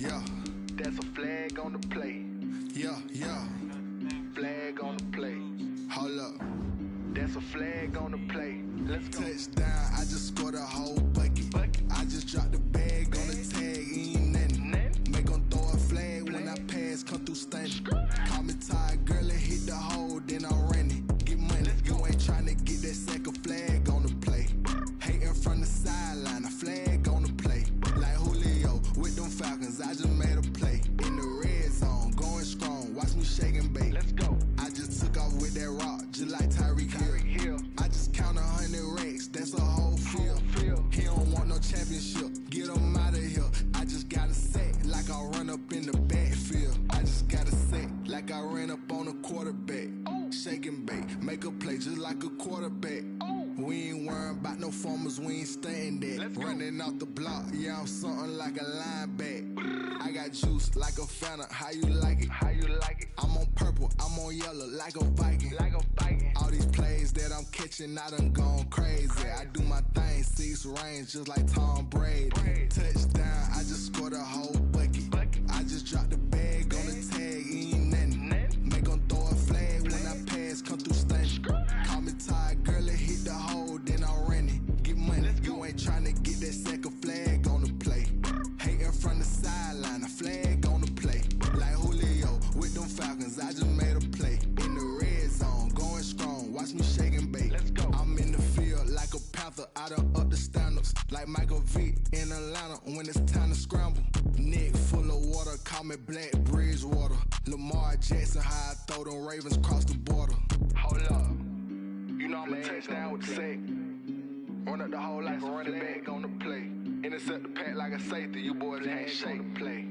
[SPEAKER 1] yeah. That's a flag on the play. Yeah, yeah. Flag on the play. Hold up. That's a flag on the play. Let's go. Touchdown, I just scored a whole bucket. I just dropped the bag on the tag, ain't nothing. Make 'em throw a flag when I pass, come through stunning. Call me tired, girl, and hit the hole, then I ran it. Get money, you ain't tryna get that second flag on the play. Hating from the sideline, a flag on the play. Like Julio with them Falcons, I just made a play. In the red zone, going strong, watch me shake and bake. Let's go. I just took off with that rock, just like Tyreek Hill. I just count 100 racks, that's a whole field. He don't want no championship, get him out of here. I just gotta say, like I run up in the backfield. I just gotta say, like I ran up on a quarterback. Shake and bake, make a play just like a quarterback. We ain't worrying about no formers, we ain't staying there. Running off the block, yeah, I'm something like a linebacker. I got juice like a Fanta, how you like it? How you like it? I'm on purple, I'm on yellow, like a Viking. Like a Viking. All these plays that I'm catching, I done gone crazy. I do my thing, 6 range, just like Tom Brady. Touchdown, I just scored a whole bucket. I just dropped the bag on the tag, ain't nothing. Make 'em throw a flag when I pass, come through stunning. Call me tired, girl, and hit the hole, then I ran it. Get money, you ain't tryna get that second flag on the play. Hating from the sideline, a flag on the play. Like Julio with them Falcons, I just made a play. In the red zone, going strong, watch me shake and bake. Let's go. I'm in the field like a Panther, I done up the standards. Like Michael Vick in Atlanta when it's time to scramble. Neck full of water, call me Black Bridgewater. Lamar Jackson, how I throw them Ravens across the border. Hold up. You know I'm a touchdown with the sack. Run up the whole like a running back on the play. Intercept the pack like a safety, you boys ain't shake the play.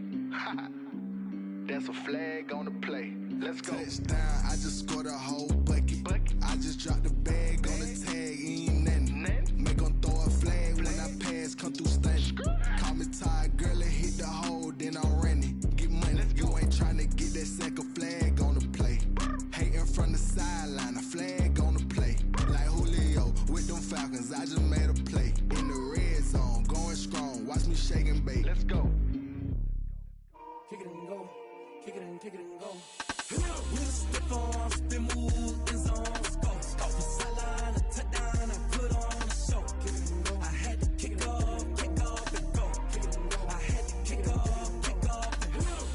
[SPEAKER 1] That's a flag on the play. Let's go. Touchdown, I just scored a whole bucket. I just dropped the bag on the tag, ain't nothing. Make 'em throw a flag when I pass, come through stunning. Call me tired, girl, and hit the hole, then I ran it. Get money, you ain't tryna get that second flag on the play. Hating from the sideline, a flag on the play. Like Julio with them Falcons, I just made a play. In the red zone, going strong, watch me shake and bake. Let's go.
[SPEAKER 6] Kick it and go, kick it and go. We'll step on, spin, move, in zone, go. Off the sideline, a touchdown, I put on a show. Kick it and go. I had to kick off and go. Kick it and go. I had to kick off and go.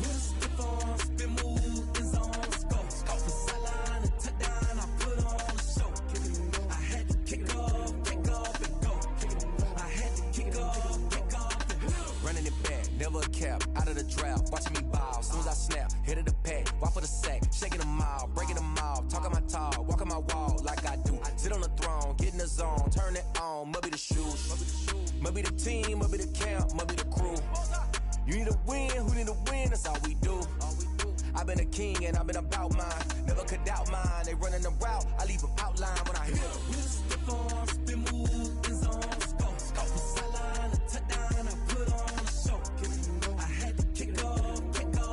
[SPEAKER 6] We'll step on, spin, move, in zone, go. Off the sideline, a touchdown, I put on a show. Kick it and go. I had to kick off and go. Kick it and go. I had to kick off and go.
[SPEAKER 7] Running it back, never a cap, out of the drought, watching me ball. Soon as I snap, hit of the pack, walk for the sack, shaking them all, breaking them off, talking my talk, walking my wall like I do. Sit on the throne, get in the zone, turn it on, must be the shoes, must be the team, must be the camp, must be the crew. You need a win, who need a win, that's all we do. I've been a king and I've been about mine, never could doubt mine. They running the route, I leave them outline when I hit them.
[SPEAKER 6] We'll step on, spin, move, in zone, go. Off the sideline, a touchdown, I put on a show. Kick it and go. I had to kick off and go.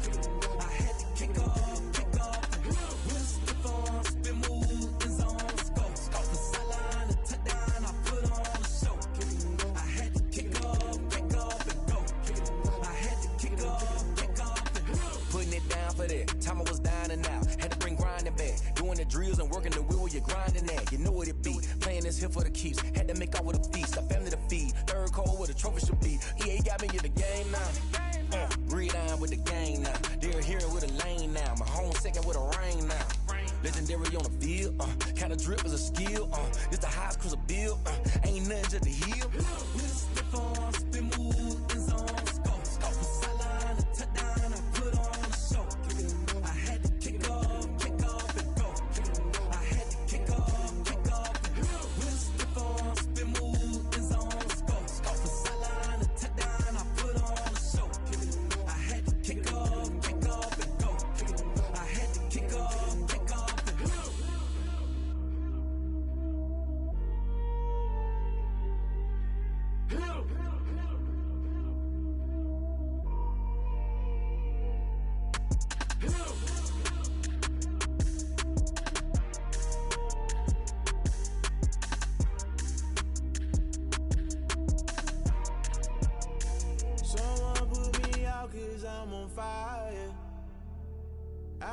[SPEAKER 6] Kick it and go. I had to kick off and go. We'll step on, spin, move, in zone, go. Off the sideline, a touchdown, I put on a show. Kick it and go. I had to kick off and go. Kick it and go. I had to kick off and go.
[SPEAKER 7] Putting it down for that, time I was down and out, had to bring grinding back, doing the drills and working the wheel where you're grinding at, you know what it be, playing this here for the keeps, had to make out with a feast, a family to feed, third cold where the trophy should be, EA got me in the game now, breathe on with the game now, they're hearing with a lane now, my home second with a rain now, legendary on the field, kind of drip is a skill, this the highest cruiser bill, ain't nothing just to heal.
[SPEAKER 6] We'll step on, spin, move, in zone, go. Off the sideline, a touchdown, I put on a show. Kick it and go. I had to kick off and go. Kick it and go. I had to kick off and go. We'll step on, spin, move, in zone, go. Off the sideline, a touchdown, I put on a show. Kick it and go. I had to kick off and go. Kick it and go. I had to kick off and go.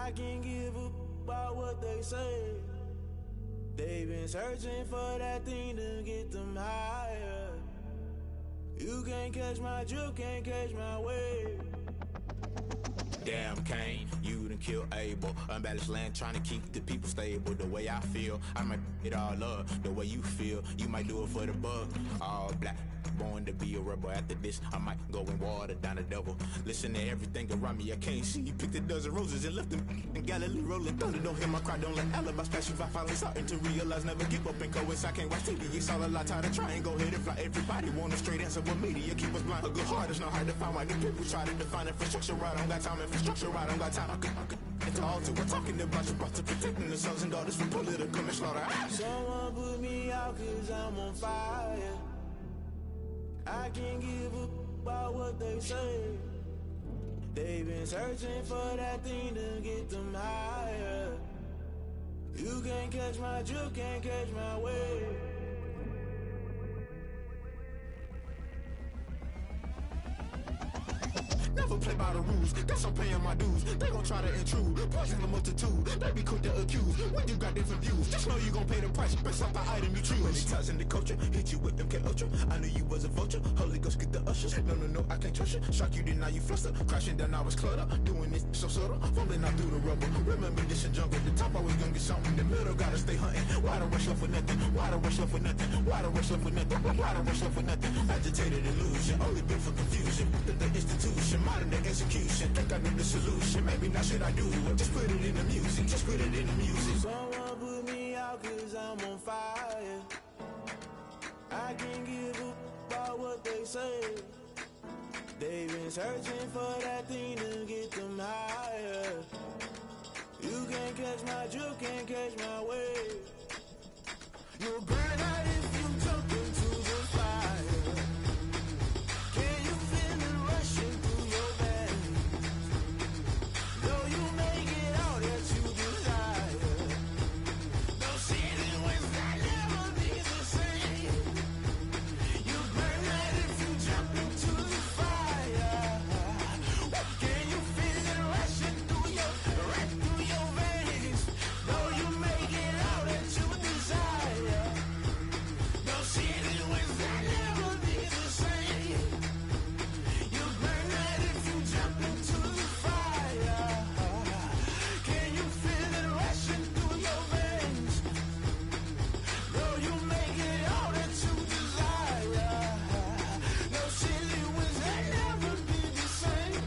[SPEAKER 6] I can't give up about what they say. They've been searching for that thing to get them higher. You can't catch my drift, can't catch my wave.
[SPEAKER 7] Damn, Kane, you done killed Abel. Unbalanced land, trying to keep the people stable. The way I feel, I might it all up. The way you feel, you might do it for the bug. All black, born to be a rebel. After this, I might go and water down the devil. Listen to everything around me, I can't see. You picked a dozen roses and left them in Galilee rolling thunder. Don't hear my cry, don't let alibis pass you. I finally starting to realize, never give up and coincide. I can't watch TV, it's all a lot, tired of trying. Go ahead and fly. Everybody want a straight answer, but media keep us blind. A good heart is not hard to find. Why do people try to define infrastructure right? I don't got time, infrastructure right, I don't got time. I could it's all to we're talking about you, about to protecting the sons and daughters from political manslaughter.
[SPEAKER 6] Someone put me out cause I'm on fire. I can't give up about what they say. They've been searching for that thing to get them higher. You can't catch my drift, can't catch my wave.
[SPEAKER 7] Never play by the rules, guess I'm paying my dues. They gon' try to intrude, poison the multitude. They be quick to accuse, when you got different views. Just know you gon' pay the price, based off the item you choose. Many times in the culture, hit you with MK Ultra. I knew you was a vulture, Holy Ghost get the ushers. No, I can't trust you. Shock you, then now you fluster. Crashing down, I was clutter. Doing this so subtle, fumbling out through the rubble. Remember this a jungle, the top always gonna get something. In the middle, gotta stay hunting. Why the rush left for nothing? Why the rush left for nothing? Why the rush left for nothing? Why the rush left for nothing? Agitated illusion, only built for confusion. The institution, modern day execution. Think I know the solution. Maybe now should I do it? Just put it in the music. Just put it in the music.
[SPEAKER 6] Someone put me out cause I'm on fire. I can't give up about what they say. They've been searching for that thing to get them higher. You can't catch my drift, can't catch my wave. You'll burn out if you jump into the fire. Can you feel it rushing through your veins? Though you make it all that you desire. Those seasons when I never be the same. You burn out if you jump into the fire. Can you feel it rushing through your veins? Though you make it all that you desire. Those seasons when I never be the same. You burn out if you jump into the fire. Can you feel it rushing through your veins? Though you make it all that you desire. Those silly winds that never be the same.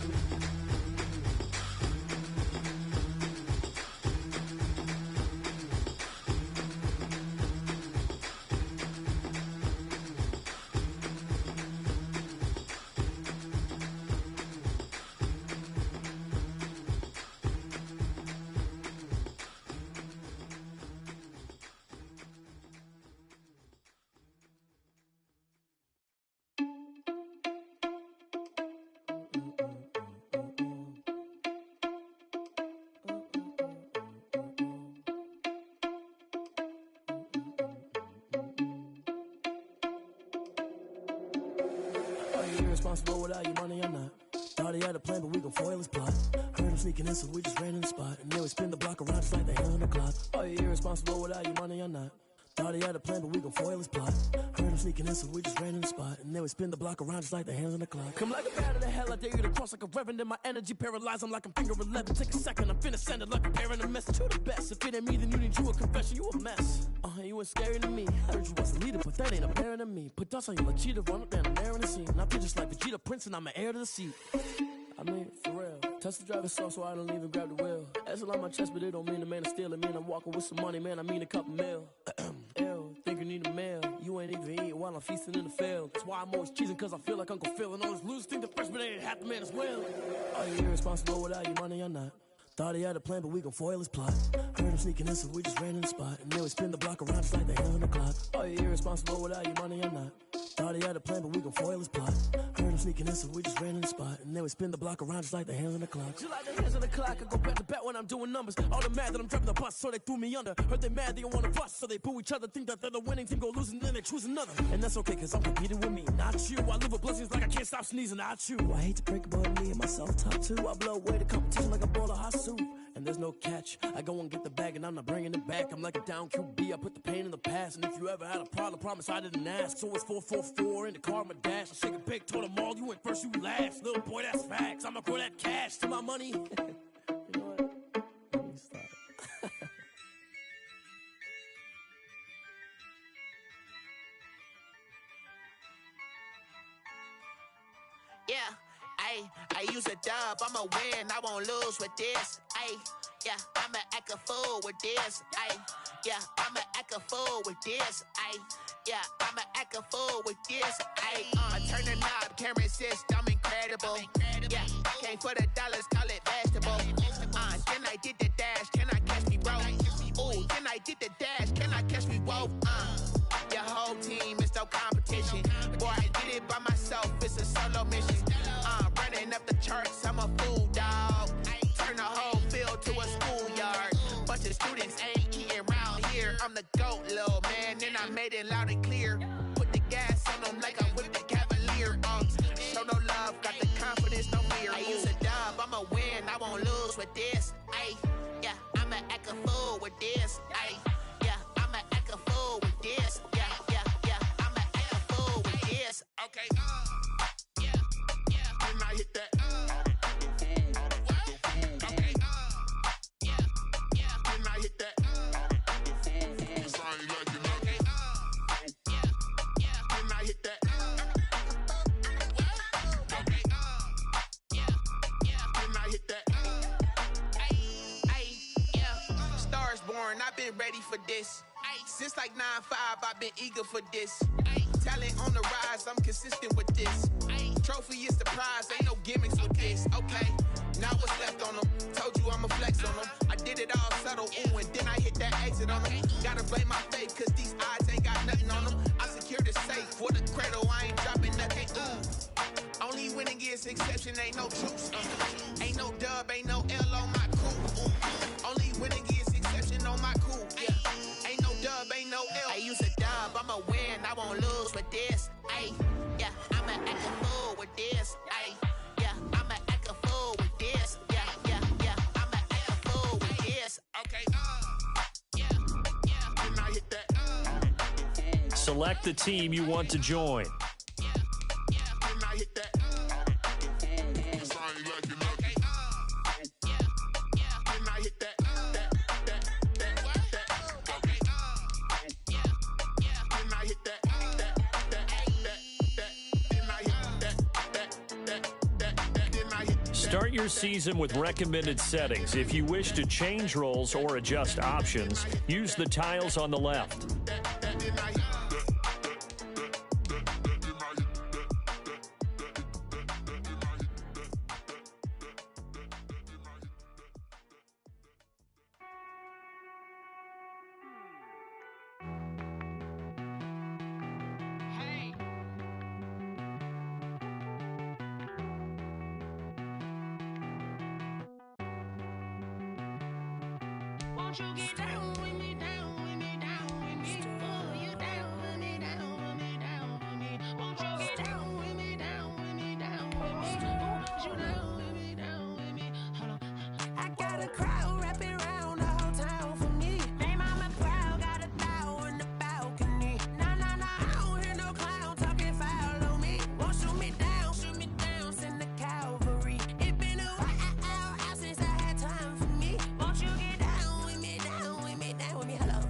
[SPEAKER 6] Are you irresponsible without your money or not? Thought he had a plan, but we gon' foil his plot. Heard him sneaking in, so we just ran in the spot. And then we spin the block around just like the hand on the clock. Are you irresponsible without your money or not? Thought he had a plan, but we gon' foil his plot. Heard him sneaking in, so we just ran in the spot. And then we spin the block around just like the hands on the clock. Come like a bat of the hell, I dare you to cross like a reverend. And my energy paralyzed, I'm like I'm finger 11. Take a second, I'm finna send it like a parent, a message. You the best, if it ain't me, then you need you a confession. You a mess, you ain't scary to me. I heard you was a leader, but that ain't apparent to me. Put dust on you like cheetah, run up down the air in the scene. Now pictures like Vegeta Prince, and I'm an heir to the seat. I mean, for real. Touch the driver's soft, so I don't even grab the wheel. That's on my chest, but it don't mean the man is stealing. Man, I'm walking with some money, man, I mean a couple mil. Ew, think you need a meal. You ain't even eating while I'm feasting in the field. That's why I'm always cheesing, cause I feel like Uncle Phil. And all those losers think the freshman ain't half the man as well. Are you irresponsible without your money or not? Thought he had a plan, but we gon' foil his plot. Heard him sneaking in, so we just ran in the spot. And then we spin the block around just like the hands on the clock. Are you irresponsible without your money or not? Thought he had a plan, but we gon' foil his plot. Heard him sneaking in, so we just ran in the spot. And then we spin the block around just like the hands on the clock. Just like the hands on the clock, I go back to back when I'm doing numbers. All the mad that I'm driving the bus, so they threw me under. Heard they mad, they don't wanna bust, so they boo each other. Think that they're the winning team, go losing, then they choose another. And that's okay, cause I'm competing with me, not you. I live with blessings like I can't stop sneezing, not you. I hate to break it, but me and myself top two. I blow away the competition like a ball of hot soup. and there's no catch. I go and get the bag and I'm not bringing it back. I'm like a down QB, I put the pain in the past. And if you ever had a problem, promise I didn't ask. So it's 444 in the car, my dash. I shake a big, told them all, you went first, you last. Little boy, that's facts. I'ma grow that cash to my money. You know what? Let me stop.
[SPEAKER 1] Yeah, I use a dub, I'ma win, I won't lose with this. Yeah, I'ma act a fool with this. Yeah, I'ma act a fool with this. Yeah, I'ma act a fool with this. I turn the knob, camera assist, I'm incredible. Yeah, came for the dollars, call it vegetable. Then I did the dash, can I catch me, bro? Ooh, then I did the dash, can I catch me, whoa? Your whole team is no competition. Boy, I did it by myself, it's a solo mission. Running up the charts, I'm a fool, dog. Turn the whole field to a schoolyard. Bunch of students ain't eating round here. I'm the GOAT, little man, and I made it loud and clear. Put the gas on them like I'm with the Cavalier. Show no love, got the confidence, no fear. I use a dub, I'ma win, I won't lose with this. Yeah, I'ma act a fool with this. Yeah, I'ma act a fool with this. Yeah, I'ma act a fool with this. Okay, yeah, then I hit that. Okay, yeah, then I hit that. Then I hit that. Okay, then I hit that. Yeah, stars born, I've been ready for this. Since like 9-5, I've been eager for this. Talent on the rise, I'm consistent with this. Trophy is the prize, ain't no gimmicks with this. Okay, now what's left on them? Told you I'ma flex on them. I did it all subtle, ooh, and then I hit that exit on them. Gotta blame my faith, cause these odds ain't got nothing on them. I secured the safe for the cradle, I ain't dropping nothing, ooh. Only winning is exception, ain't no truce. Ain't no dub, ain't no L on my crew. Ooh. Only winning is exception on my crew, yeah. Ain't no dub, ain't no L. I use a dub, I'ma win, I won't lose with this. Yeah, I'ma act a fool with this. Yeah, I'ma act a fool with this. Yeah, I'ma act a fool with this. Okay, yeah, then I hit that.
[SPEAKER 2] Select the team you want to join.
[SPEAKER 1] Then I hit that. Then I hit that.
[SPEAKER 2] Start your season with recommended settings. If you wish to change roles or adjust options, use the tiles on the left.
[SPEAKER 8] Won't you get down with me, down with me, down with me? Oh, you down with me, down with me, down with me. Won't you get down with me, down with me, down with me? Oh, you down with me, down with me? Hold on. I got a crowd wrapping around the whole town for me. They mama proud, got a thou in the balcony. Nah, I don't hear no clown talking foul on me. Won't shoot me down, send the cavalry. It been a while since I had time for me. Won't you get down with me, down with me, down with me? Hello.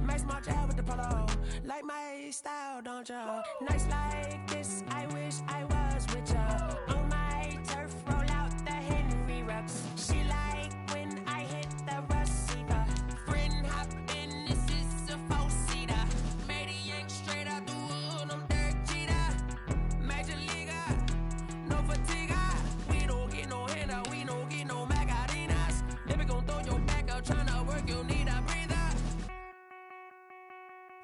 [SPEAKER 8] Nice small job with the polo. Like my style, don't ya? Nice like this, I wish I was with ya. On my turf, roll out the Henry Rux. She like when I hit the receiver. Friend hop in, this is a four-seater. Made a yank straight out the wood, I'm Derek Jeter. Major leaguer, no fatigue. We don't get no handout, we don't get no Macarinas. Never gon' throw your back out, tryna work, you need a breather.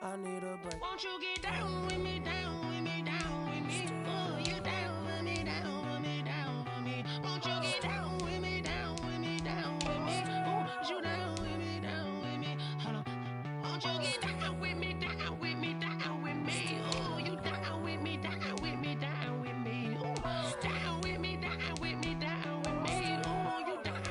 [SPEAKER 8] I need a break. Won't you get down with me, down with me, down with me? Oh, you down with me, down with me, down with me? Won't you get down with me, down with me, down with me? Oh, you down with me, down with me? Hold on. Won't you get down with me, down with me, down with me? Oh, you down with me, down with me, down with me? Oh, down with me, down with me, down with me? Oh, you down.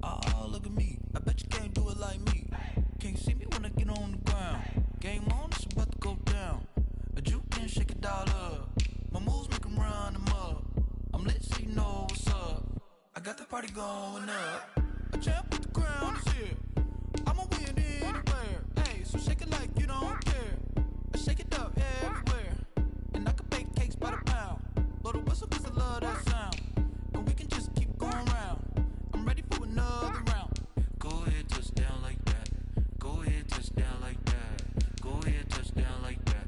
[SPEAKER 6] Oh, look at me. I bet you can't do it like me. Can't see me when I get on the ground. Game on, it's about to go down. A juke and shake it all up. My moves make 'em run them up. I'm lit so you know what's up. I got the party going up. A champ with the crown is here. I'ma win anywhere. Hey, so shake it like you don't care. I shake it up everywhere. And I can bake cakes by the pound. Blow the whistle 'cause I love that sound. And we can just keep going round. I'm ready for another round. Go ahead, touch down like that. Go ahead, touch down like that. Go ahead, touch down like that.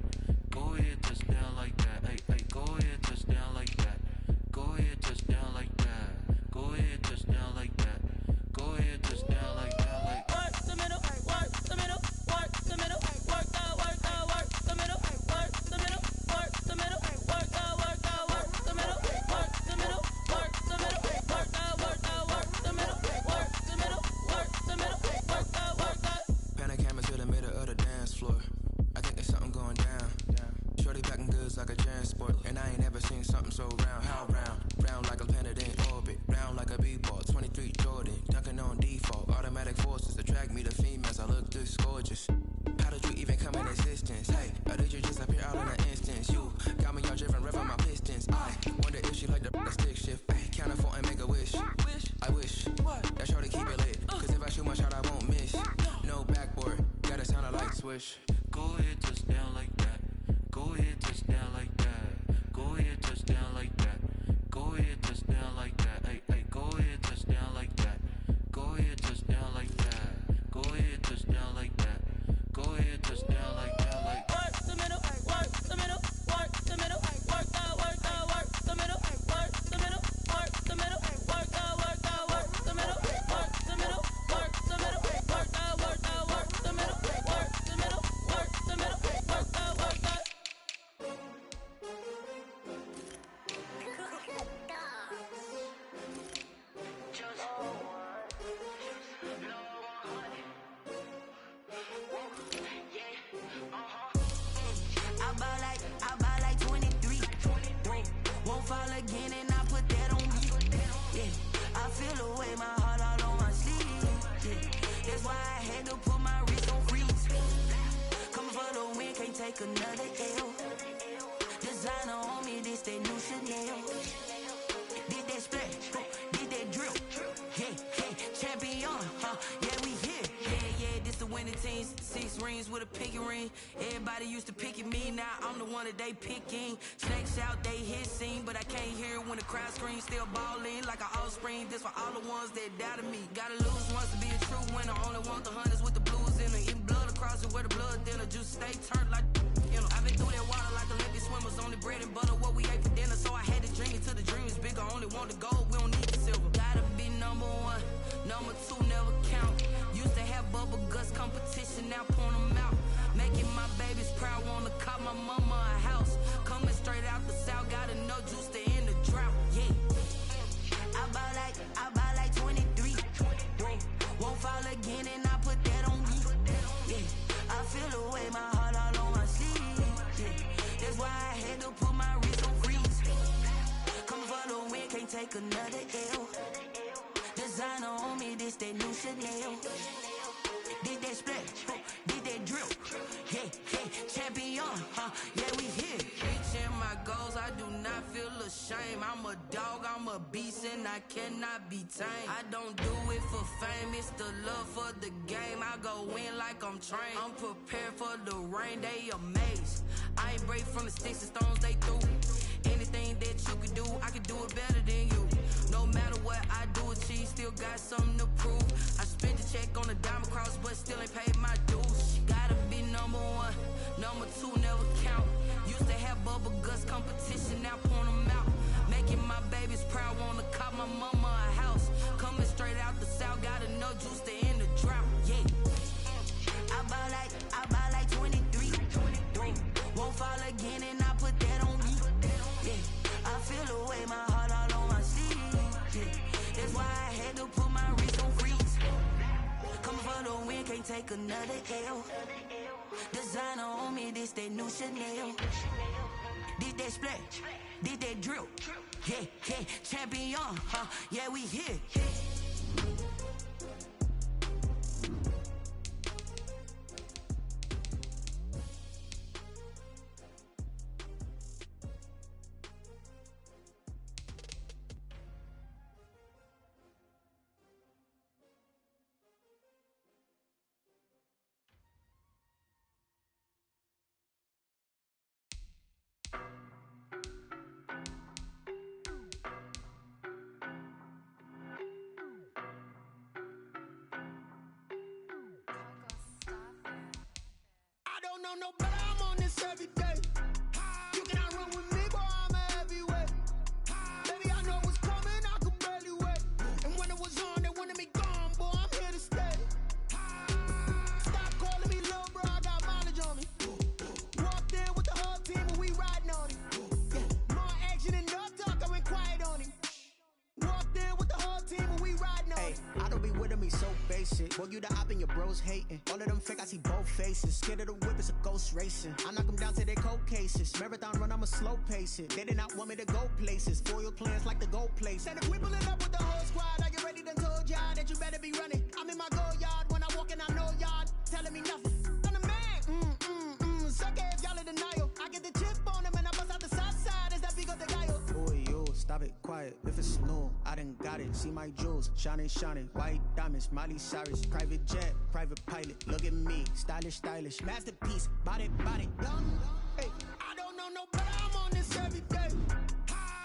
[SPEAKER 6] Go ahead, touch down like that. Hey, hey, go ahead, touch down like that. Go ahead, touch down like that. Go ahead, touch down like that. Go ahead, touch down like that. Like work the middle, work the middle, work the middle, work the middle, work the middle, work the middle, work the middle, work the middle, work the middle, work the middle, work the middle, work the middle, work the.
[SPEAKER 9] Pan a camera to the middle of the dance floor. I think there's something going down. Shorty packing goods like a transport, and I ain't never seen something so round. How round? Round like a planet in orbit, round like a b-ball. 23 Jordan, dunking on default. Automatic forces attract me to females. I look this gorgeous. How did you even come in existence? Hey, or did you just appear out in an instance? You got me all driven, revving my pistons. I wonder if she like the stick shift. Ay, count a four and make a wish. I wish that shorty keep it lit. 'Cause if I shoot my shot, I won't miss. No backboard, gotta sound a light switch.
[SPEAKER 6] Go ahead, touch down like that. Go ahead, touch down like that. Go ahead, touch down like that. Go ahead, touch down like that. Hey, hey, go ahead, touch down like that. Go ahead, touch down like that. Go ahead, touch down like that. Go ahead, touch down like that. Like work the middle, work the middle, work the middle, work the middle, work the middle, work the middle, work the middle, work the middle, work the middle, work the middle, work the middle, work the middle, work the middle, work the middle, work the.
[SPEAKER 10] I buy like 23. Won't fall again and I put that on me. Yeah, I feel the way, my heart all on my sleeve. Yeah, that's why I had to put my wrist on freeze. Coming for the win, can't take another L. Designer on me, this that new Chanel. Did that splash, did that drill. Yeah, yeah, champion, yeah, we here. Yeah, this the winning team. 6 rings with a pinky ring. Everybody used to pick at me, now I'm the one that they picking. Snakes out, they hit scene, but I can't hear it when the crowd screams. Still balling like an offspring. This for all the ones that doubted me. Gotta lose once to be a true winner. Only want the hunters with the blues in it. Eating blood across it where the blood dinner. Juice stay turned like, you know. I've been through that water like Olympic swimmers. Only bread and butter, what we ate for dinner. So I had to dream it till the dream is bigger. Only want the gold, we don't need the silver. Gotta be number 1, number 2 never count. Used to have bubble guts competition, now point them out. Making my babies proud, wanna cop my mama a house. Coming straight out the south, gotta know juice to end the drought. Yeah, I buy like 23. Won't fall again and I put that on me. Yeah, I feel the way, my take another L. Designer on me, this that new Chanel. Did that splash, did that drill. Yeah, champion, yeah, we here. Reaching my goals, I do not feel ashamed. I'm a dog, I'm a beast, and I cannot be tamed. I don't do it for fame, it's the love for the game. I go in like I'm trained. I'm prepared for the rain, they amazed. I ain't break from the sticks and stones they threw. Anything that you could do, I could do it better than you. No matter what I do, achieve, still got something to prove. I spent the check on the diamond cross, but still ain't paid my dues. Gotta be number one, number two never count. Used to have bubble guts competition, now point them out. Making my babies proud, wanna cop my mama a house. Coming straight out the south, got enough juice to end the drought. Yeah, I buy like 23. Won't fall again, and I put that on me. Yeah, I feel the way, my heart all on my sleeve. Yeah, that's why I had to put my wrist on freeze. Coming for the win, can't take another L. Designer on me, this that new Chanel. Did that splash, did that drill. Yeah, champion, yeah, we here.
[SPEAKER 6] No better, I'm on this every day. You cannot run with me, boy, I'm a heavyweight. Baby, I know what's coming, I could barely wait. And when it was on, they wanted me gone, boy, I'm here to stay. Stop calling me little bro, I got mileage on me. Walked in with the whole team and we riding on him. Yeah, more action and no talk, I went quiet on him. Walked in with the whole team and we riding on him.
[SPEAKER 11] I don't be with me so basic. Boy, you the op and your bros hating. All of them fake, I see both faces. Scared of the whip, it's a ghost racing. I knock them down to their cold cases. Marathon run, I'ma slow pace it. They did not want me to go places. Foil plans like the go place.
[SPEAKER 6] And if we pulling up with the whole squad, are you ready? Done told y'all that you better be running. I'm in my go yard when I walk in, I know y'all telling me nothing. I'm the man, suck it if y'all in denial. I get the chip on them and I bust out the south side as that Vigo de Gallo.
[SPEAKER 11] Boy, yo, stop it, quiet. If it's snow, I done got it. See my jewels, shining, white diamonds, Miley Cyrus, private jet, private pilot. Look at me, stylish, masterpiece, body, done.
[SPEAKER 6] Hey, I don't know no better, I'm on this every day.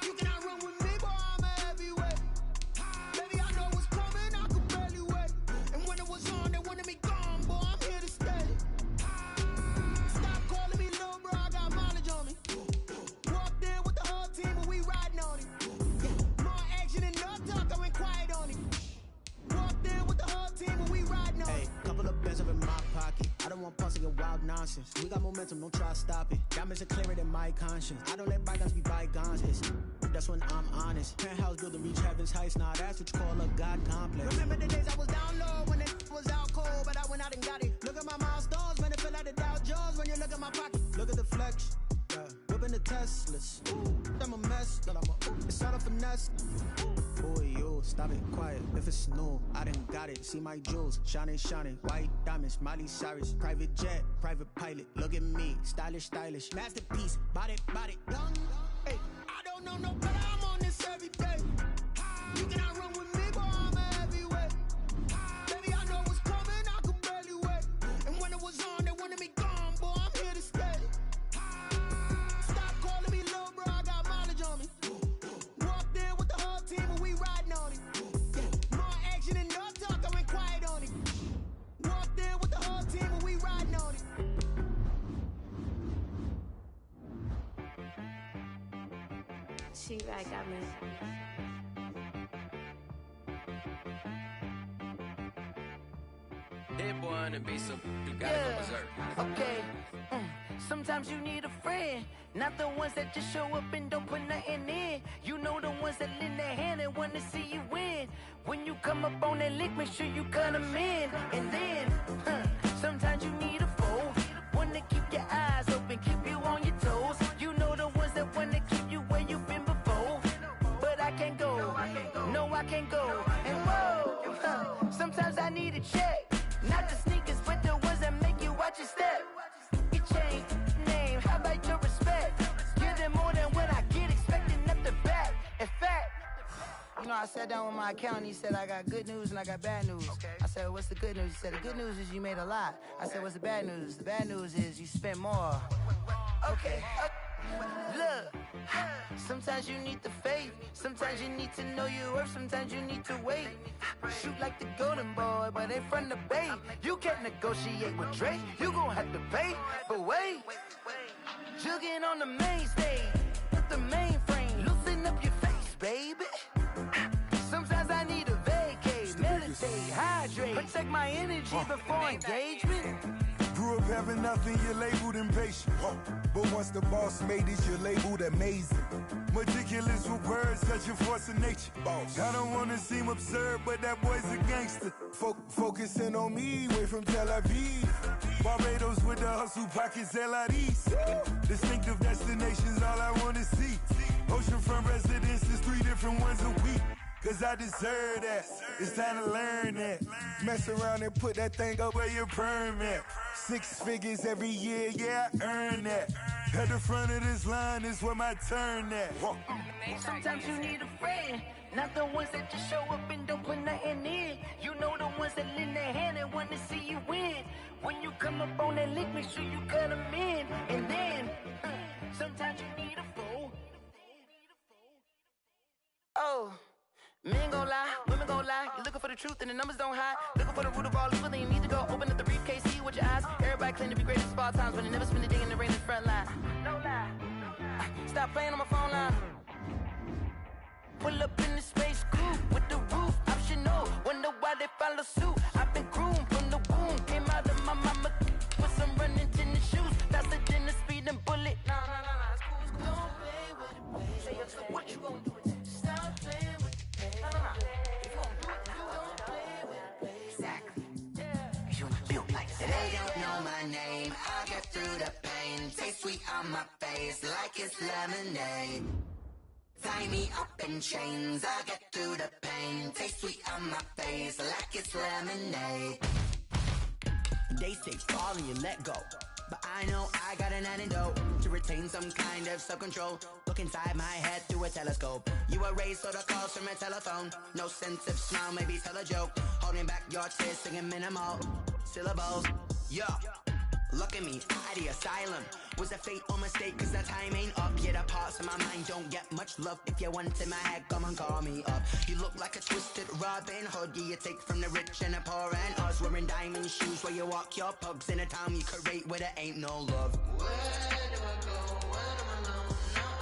[SPEAKER 6] You cannot run with me, boy, I'm a heavyweight. Baby, I know what's coming, I could barely wait. And when it was on, they wanted me gone, boy, I'm here to stay. Stop calling me little bro, I got mileage on me. Walked in with the whole team and we riding on him. Yeah, more action and no talk, I went quiet on him. Walked in with the whole team and we riding on him.
[SPEAKER 11] Hey, couple of bands up in my pocket. I don't want pussy and wild nonsense. We got momentum, don't try to stop it. Diamonds are clearer than my conscience. I don't let bygones be bygones. That's when I'm honest. Penthouse building reach heaven's heights. Nah, that's what you call a God complex.
[SPEAKER 6] Remember the days I was down low when it was out cold, but I went out and got it. Look at my milestones, man, it feel like the Dow Jones when you look at my pocket.
[SPEAKER 11] Look at the flex, yeah. Whipping the Teslas. I'm a mess, but it's all a finesse. Boy, yo, stop it, quiet. If it's snow, I done got it. See my jewels, shining, white diamonds, Miley Cyrus, private jet, private pilot. Look at me, stylish, masterpiece, body, done.
[SPEAKER 6] Hey, I don't know no better, I'm on this every day. You cannot run with me, boy, I'm a heavyweight. Baby, I know what's coming, I could barely wait. And when it was on, they wanted me gone, boy, I'm here to stay. Stop calling me little bro, I got mileage on me. Walked in with the whole team and we riding on him. Yeah, more action and no talk, I went quiet on him. Walked in with the whole team and we riding on him.
[SPEAKER 12] She right, got me.
[SPEAKER 7] That boy on the beat, so you gotta go berserk.
[SPEAKER 10] Okay. Sometimes you need a friend, not the ones that just show up and don't put nothing in. You know the ones that lend their hand and want to see you win. When you come up on that lick, make sure you cut them in. And then, sometimes you need a foe, one to keep your eyes open, keep you on your toes. You know the ones that want to keep you where you've been before. But I can't go No, I sat down with my accountant. He said I got good news and I got bad news. Okay. I said, what's the good news? He said, the good news is you made a lot. I said, what's the bad news? The bad news is you spent more. Okay. Look, sometimes you need the faith. Sometimes you need to know your worth. Sometimes you need to wait. Shoot like the golden boy, but they from the bay. You can't negotiate with Drake. You gon' have to pay. But wait, jugging on the main stage with the mainframe. Loosen up your face, baby. Sometimes I need a vacate, meditate, hydrate, protect my energy before engagement.
[SPEAKER 13] Grew up having nothing, you're labeled impatient. But once the boss made it, you're labeled amazing. Meticulous with words, such a force of nature. I don't wanna seem absurd, but that boy's a gangster. Focusing on me, way from Tel Aviv. Barbados with the hustle pockets, LIDs. Distinctive destinations, all I wanna see. Oceanfront residences, 3 different ones a week. Cause I deserve that, it's time to learn that. Mess around and put that thing up where your permit. 6 figures every year, yeah, I earn that. At the front of this line is where my turn at.
[SPEAKER 10] Sometimes you need a friend, not the ones that just show up and don't put nothing in. You know the ones that lend their hand and want to see you win. When you come up on that lick, make sure you cut them in. And then, sometimes you need a fool. Oh. Men gon' lie, women gon' lie. You're looking for the truth and the numbers don't hide. Looking for the root of all evil, then you need to go open up the briefcase, see with your eyes. Everybody claim to be greatest of all times, but they never spend a day in the rain in the front line. No lie. Stop playing on my phone line. Pull up in the space coupe with the roof optional. Wonder why they follow suit. I've been groomed from the womb. Came out of my mama with some running tennis shoes. Faster than the speeding bullet. Nah, it's cool. Don't play with it. Say so what you gon' do with it? Stop playing with it.
[SPEAKER 14] They don't know my name, I'll get through the pain. Taste sweet on my face like it's lemonade. Tie me up in chains, I'll get through the pain. Taste sweet on my face like it's lemonade.
[SPEAKER 15] They say fall and you let go, but I know I got an antidote to retain some kind of self-control. Look inside my head through a telescope. You erase all the calls from a telephone. No sense of smile, maybe tell a joke. Holding back your tears, singing minimal syllables. Yeah, look at me, out the asylum. Was a fate or mistake, cause the time ain't up. Yeah, the parts of my mind don't get much love. If you want in my head, come and call me up. You look like a twisted Robin Hood. Yeah, you take from the rich and the poor and us. Wearing diamond shoes where you walk your pugs. In a town you create where there ain't no love.
[SPEAKER 14] Where do I go? Where do I know? Not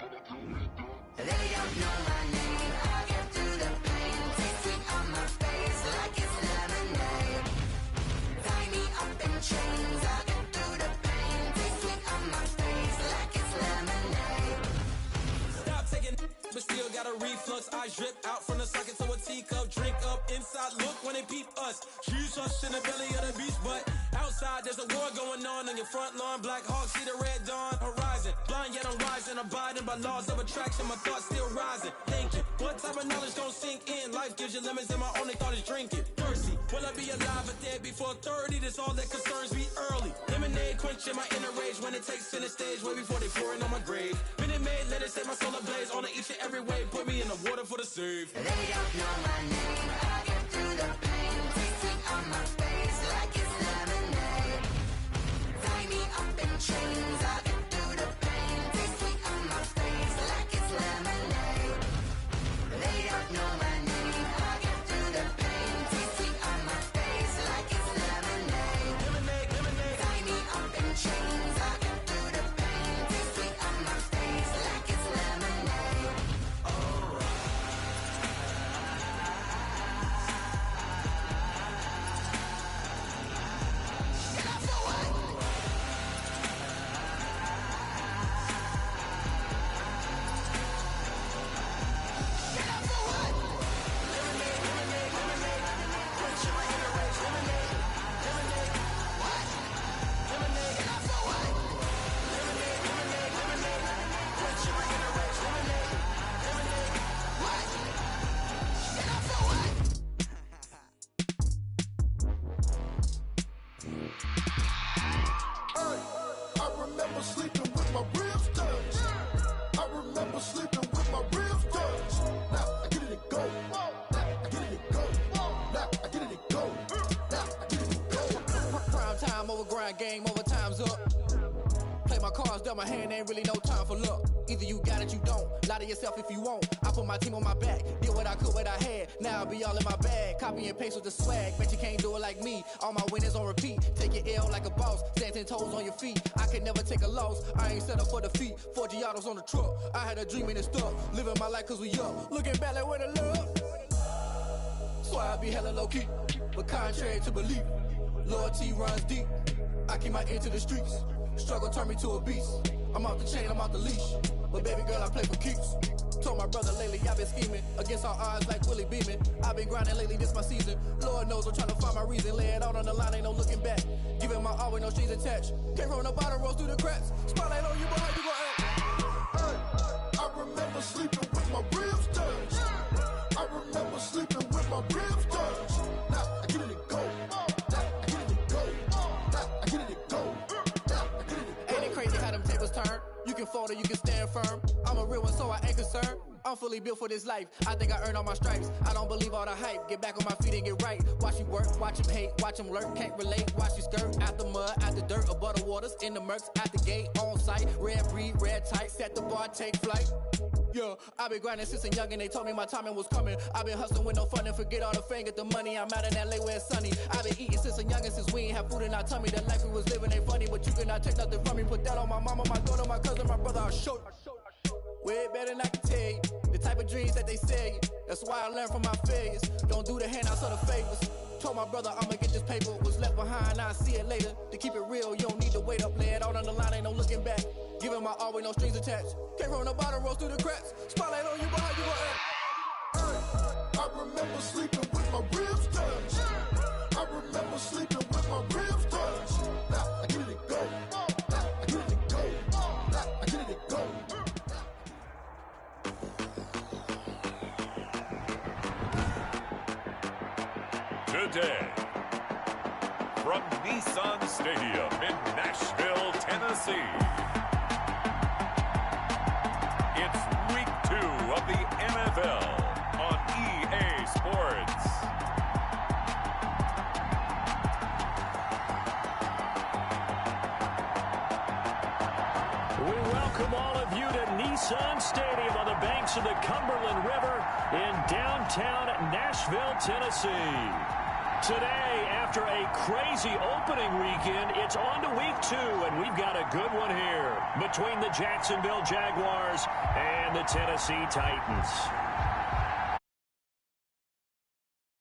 [SPEAKER 14] on the phone.
[SPEAKER 15] They don't know my name. I get through the pain. Taste sweet on my face like it's lemonade. Tie me up in chains. I get through the pain. Taste sweet on my face like it's lemonade.
[SPEAKER 16] Stop taking, but still got a reflux. Eyes drip out from the socket to a teacup. Drink up inside. Look when they peep us. Shoes us in the belly of the beach, but outside there's a war going on your front lawn. Black Hawk see the red dawn horizon. Blind yet I'm rising, abiding by laws of attraction. My thoughts still rising. Thinking, what type of knowledge gon' sink in? Life gives you lemons and my only thought is drinking. Thirsty, will I be alive or dead before 30? That's all that concerns me early. Lemonade quenching my inner rage when it takes center stage way before they pouring on my grave. Minute Maid, let it set my soul ablaze on each and every way. Put me in the water for the save.
[SPEAKER 15] They don't know my name. I get through the pain. Taste sweet on my face like it's lemonade. Tie me up in chains. I get through the pain. Taste sweet on my face like it's lemonade. They don't know my name. I get through the pain. Taste sweet on my face like it's lemonade. Tie me up in chains. I get through the pain. Taste sweet on my face like it's lemonade. Oh.
[SPEAKER 17] I remember sleeping with my ribs touched. I remember Time over grind, game over, time's up. Play my cards, dealt my hand, ain't really no time for luck. Either you got it, you don't. Lie to yourself if you won't. I put my team on my back, did what I could, what I had. Now I'll be all in my bag. Copy and paste with the swag. Bet you can't do it like me. All my winners on repeat. Take your L like a boss. Stand 10 toes on your feet. I can never take a loss. I ain't set up for defeat. 4 Giottos on the truck. I had a dream and it stuck. Living my life cause we up. Looking back like where the love. So I be hella low key. But contrary to belief, loyalty runs deep. I keep my ear to the streets. Struggle turned me to a beast. I'm off the chain, I'm off the leash. But baby girl, I play for keeps. Told my brother lately, I've been scheming against all odds like Willie Beeman. I've been grinding lately, this my season. Lord knows I'm trying to find my reason. Lay it out on the line, ain't no looking back. Giving my all with no strings attached. Can't roll no bottom, rolls through the cracks. Spotlight on you, but how you gon' act?
[SPEAKER 18] I remember sleeping with my ribs touched. I remember sleeping with my ribs touched. Now I get it to go. Now I get it to go. Now I get it to go.
[SPEAKER 17] Ain't it crazy how them tables turn? You can fold or you can stand firm. I'm a real one, so I ain't concerned. I'm fully built for this life. I think I earned all my stripes. I don't believe all the hype. Get back on my feet and get right. Watch you work, watch him hate, watch him lurk. Can't relate, watch you skirt. Out the mud, out the dirt, above the waters, in the murks, out the gate, on site. Red breed, red tight, set the bar, take flight. Yeah, I've been grinding since a young and they told me my timing was coming. I've been hustling with no fun and forget all the fame, get the money. I'm out in LA where it's sunny. I've been eating since a young and since we ain't have food in our tummy. The life we was living ain't funny, but you cannot take nothing from me. Put that on my mama, my daughter, my cousin, my brother, I'll show you. Way better than I can tell you. The type of dreams that they sell you. That's why I learned from my failures. Don't do the handouts or the favors. Told my brother I'ma get this paper. Was left behind, I'll see it later. To keep it real, you don't need to wait up. Lay it out on the line, ain't no looking back. Giving my all with no strings attached. Can't roll no bottom, rolls through the cracks. Spotlight on you, but how you gon' act?
[SPEAKER 18] I remember sleeping with my ribs touched. I remember sleeping with my ribs touched. Now I get it to go. Now I get it to go. Now I get it to go.
[SPEAKER 3] Today, from Nissan Stadium in Nashville, Tennessee, it's week 2 of the NFL on EA Sports.
[SPEAKER 2] We welcome all of you to Nissan Stadium on the banks of the Cumberland River in downtown Nashville, Tennessee. Today, after a crazy opening weekend, it's on to week 2, and we've got a good one here between the Jacksonville Jaguars and the Tennessee Titans.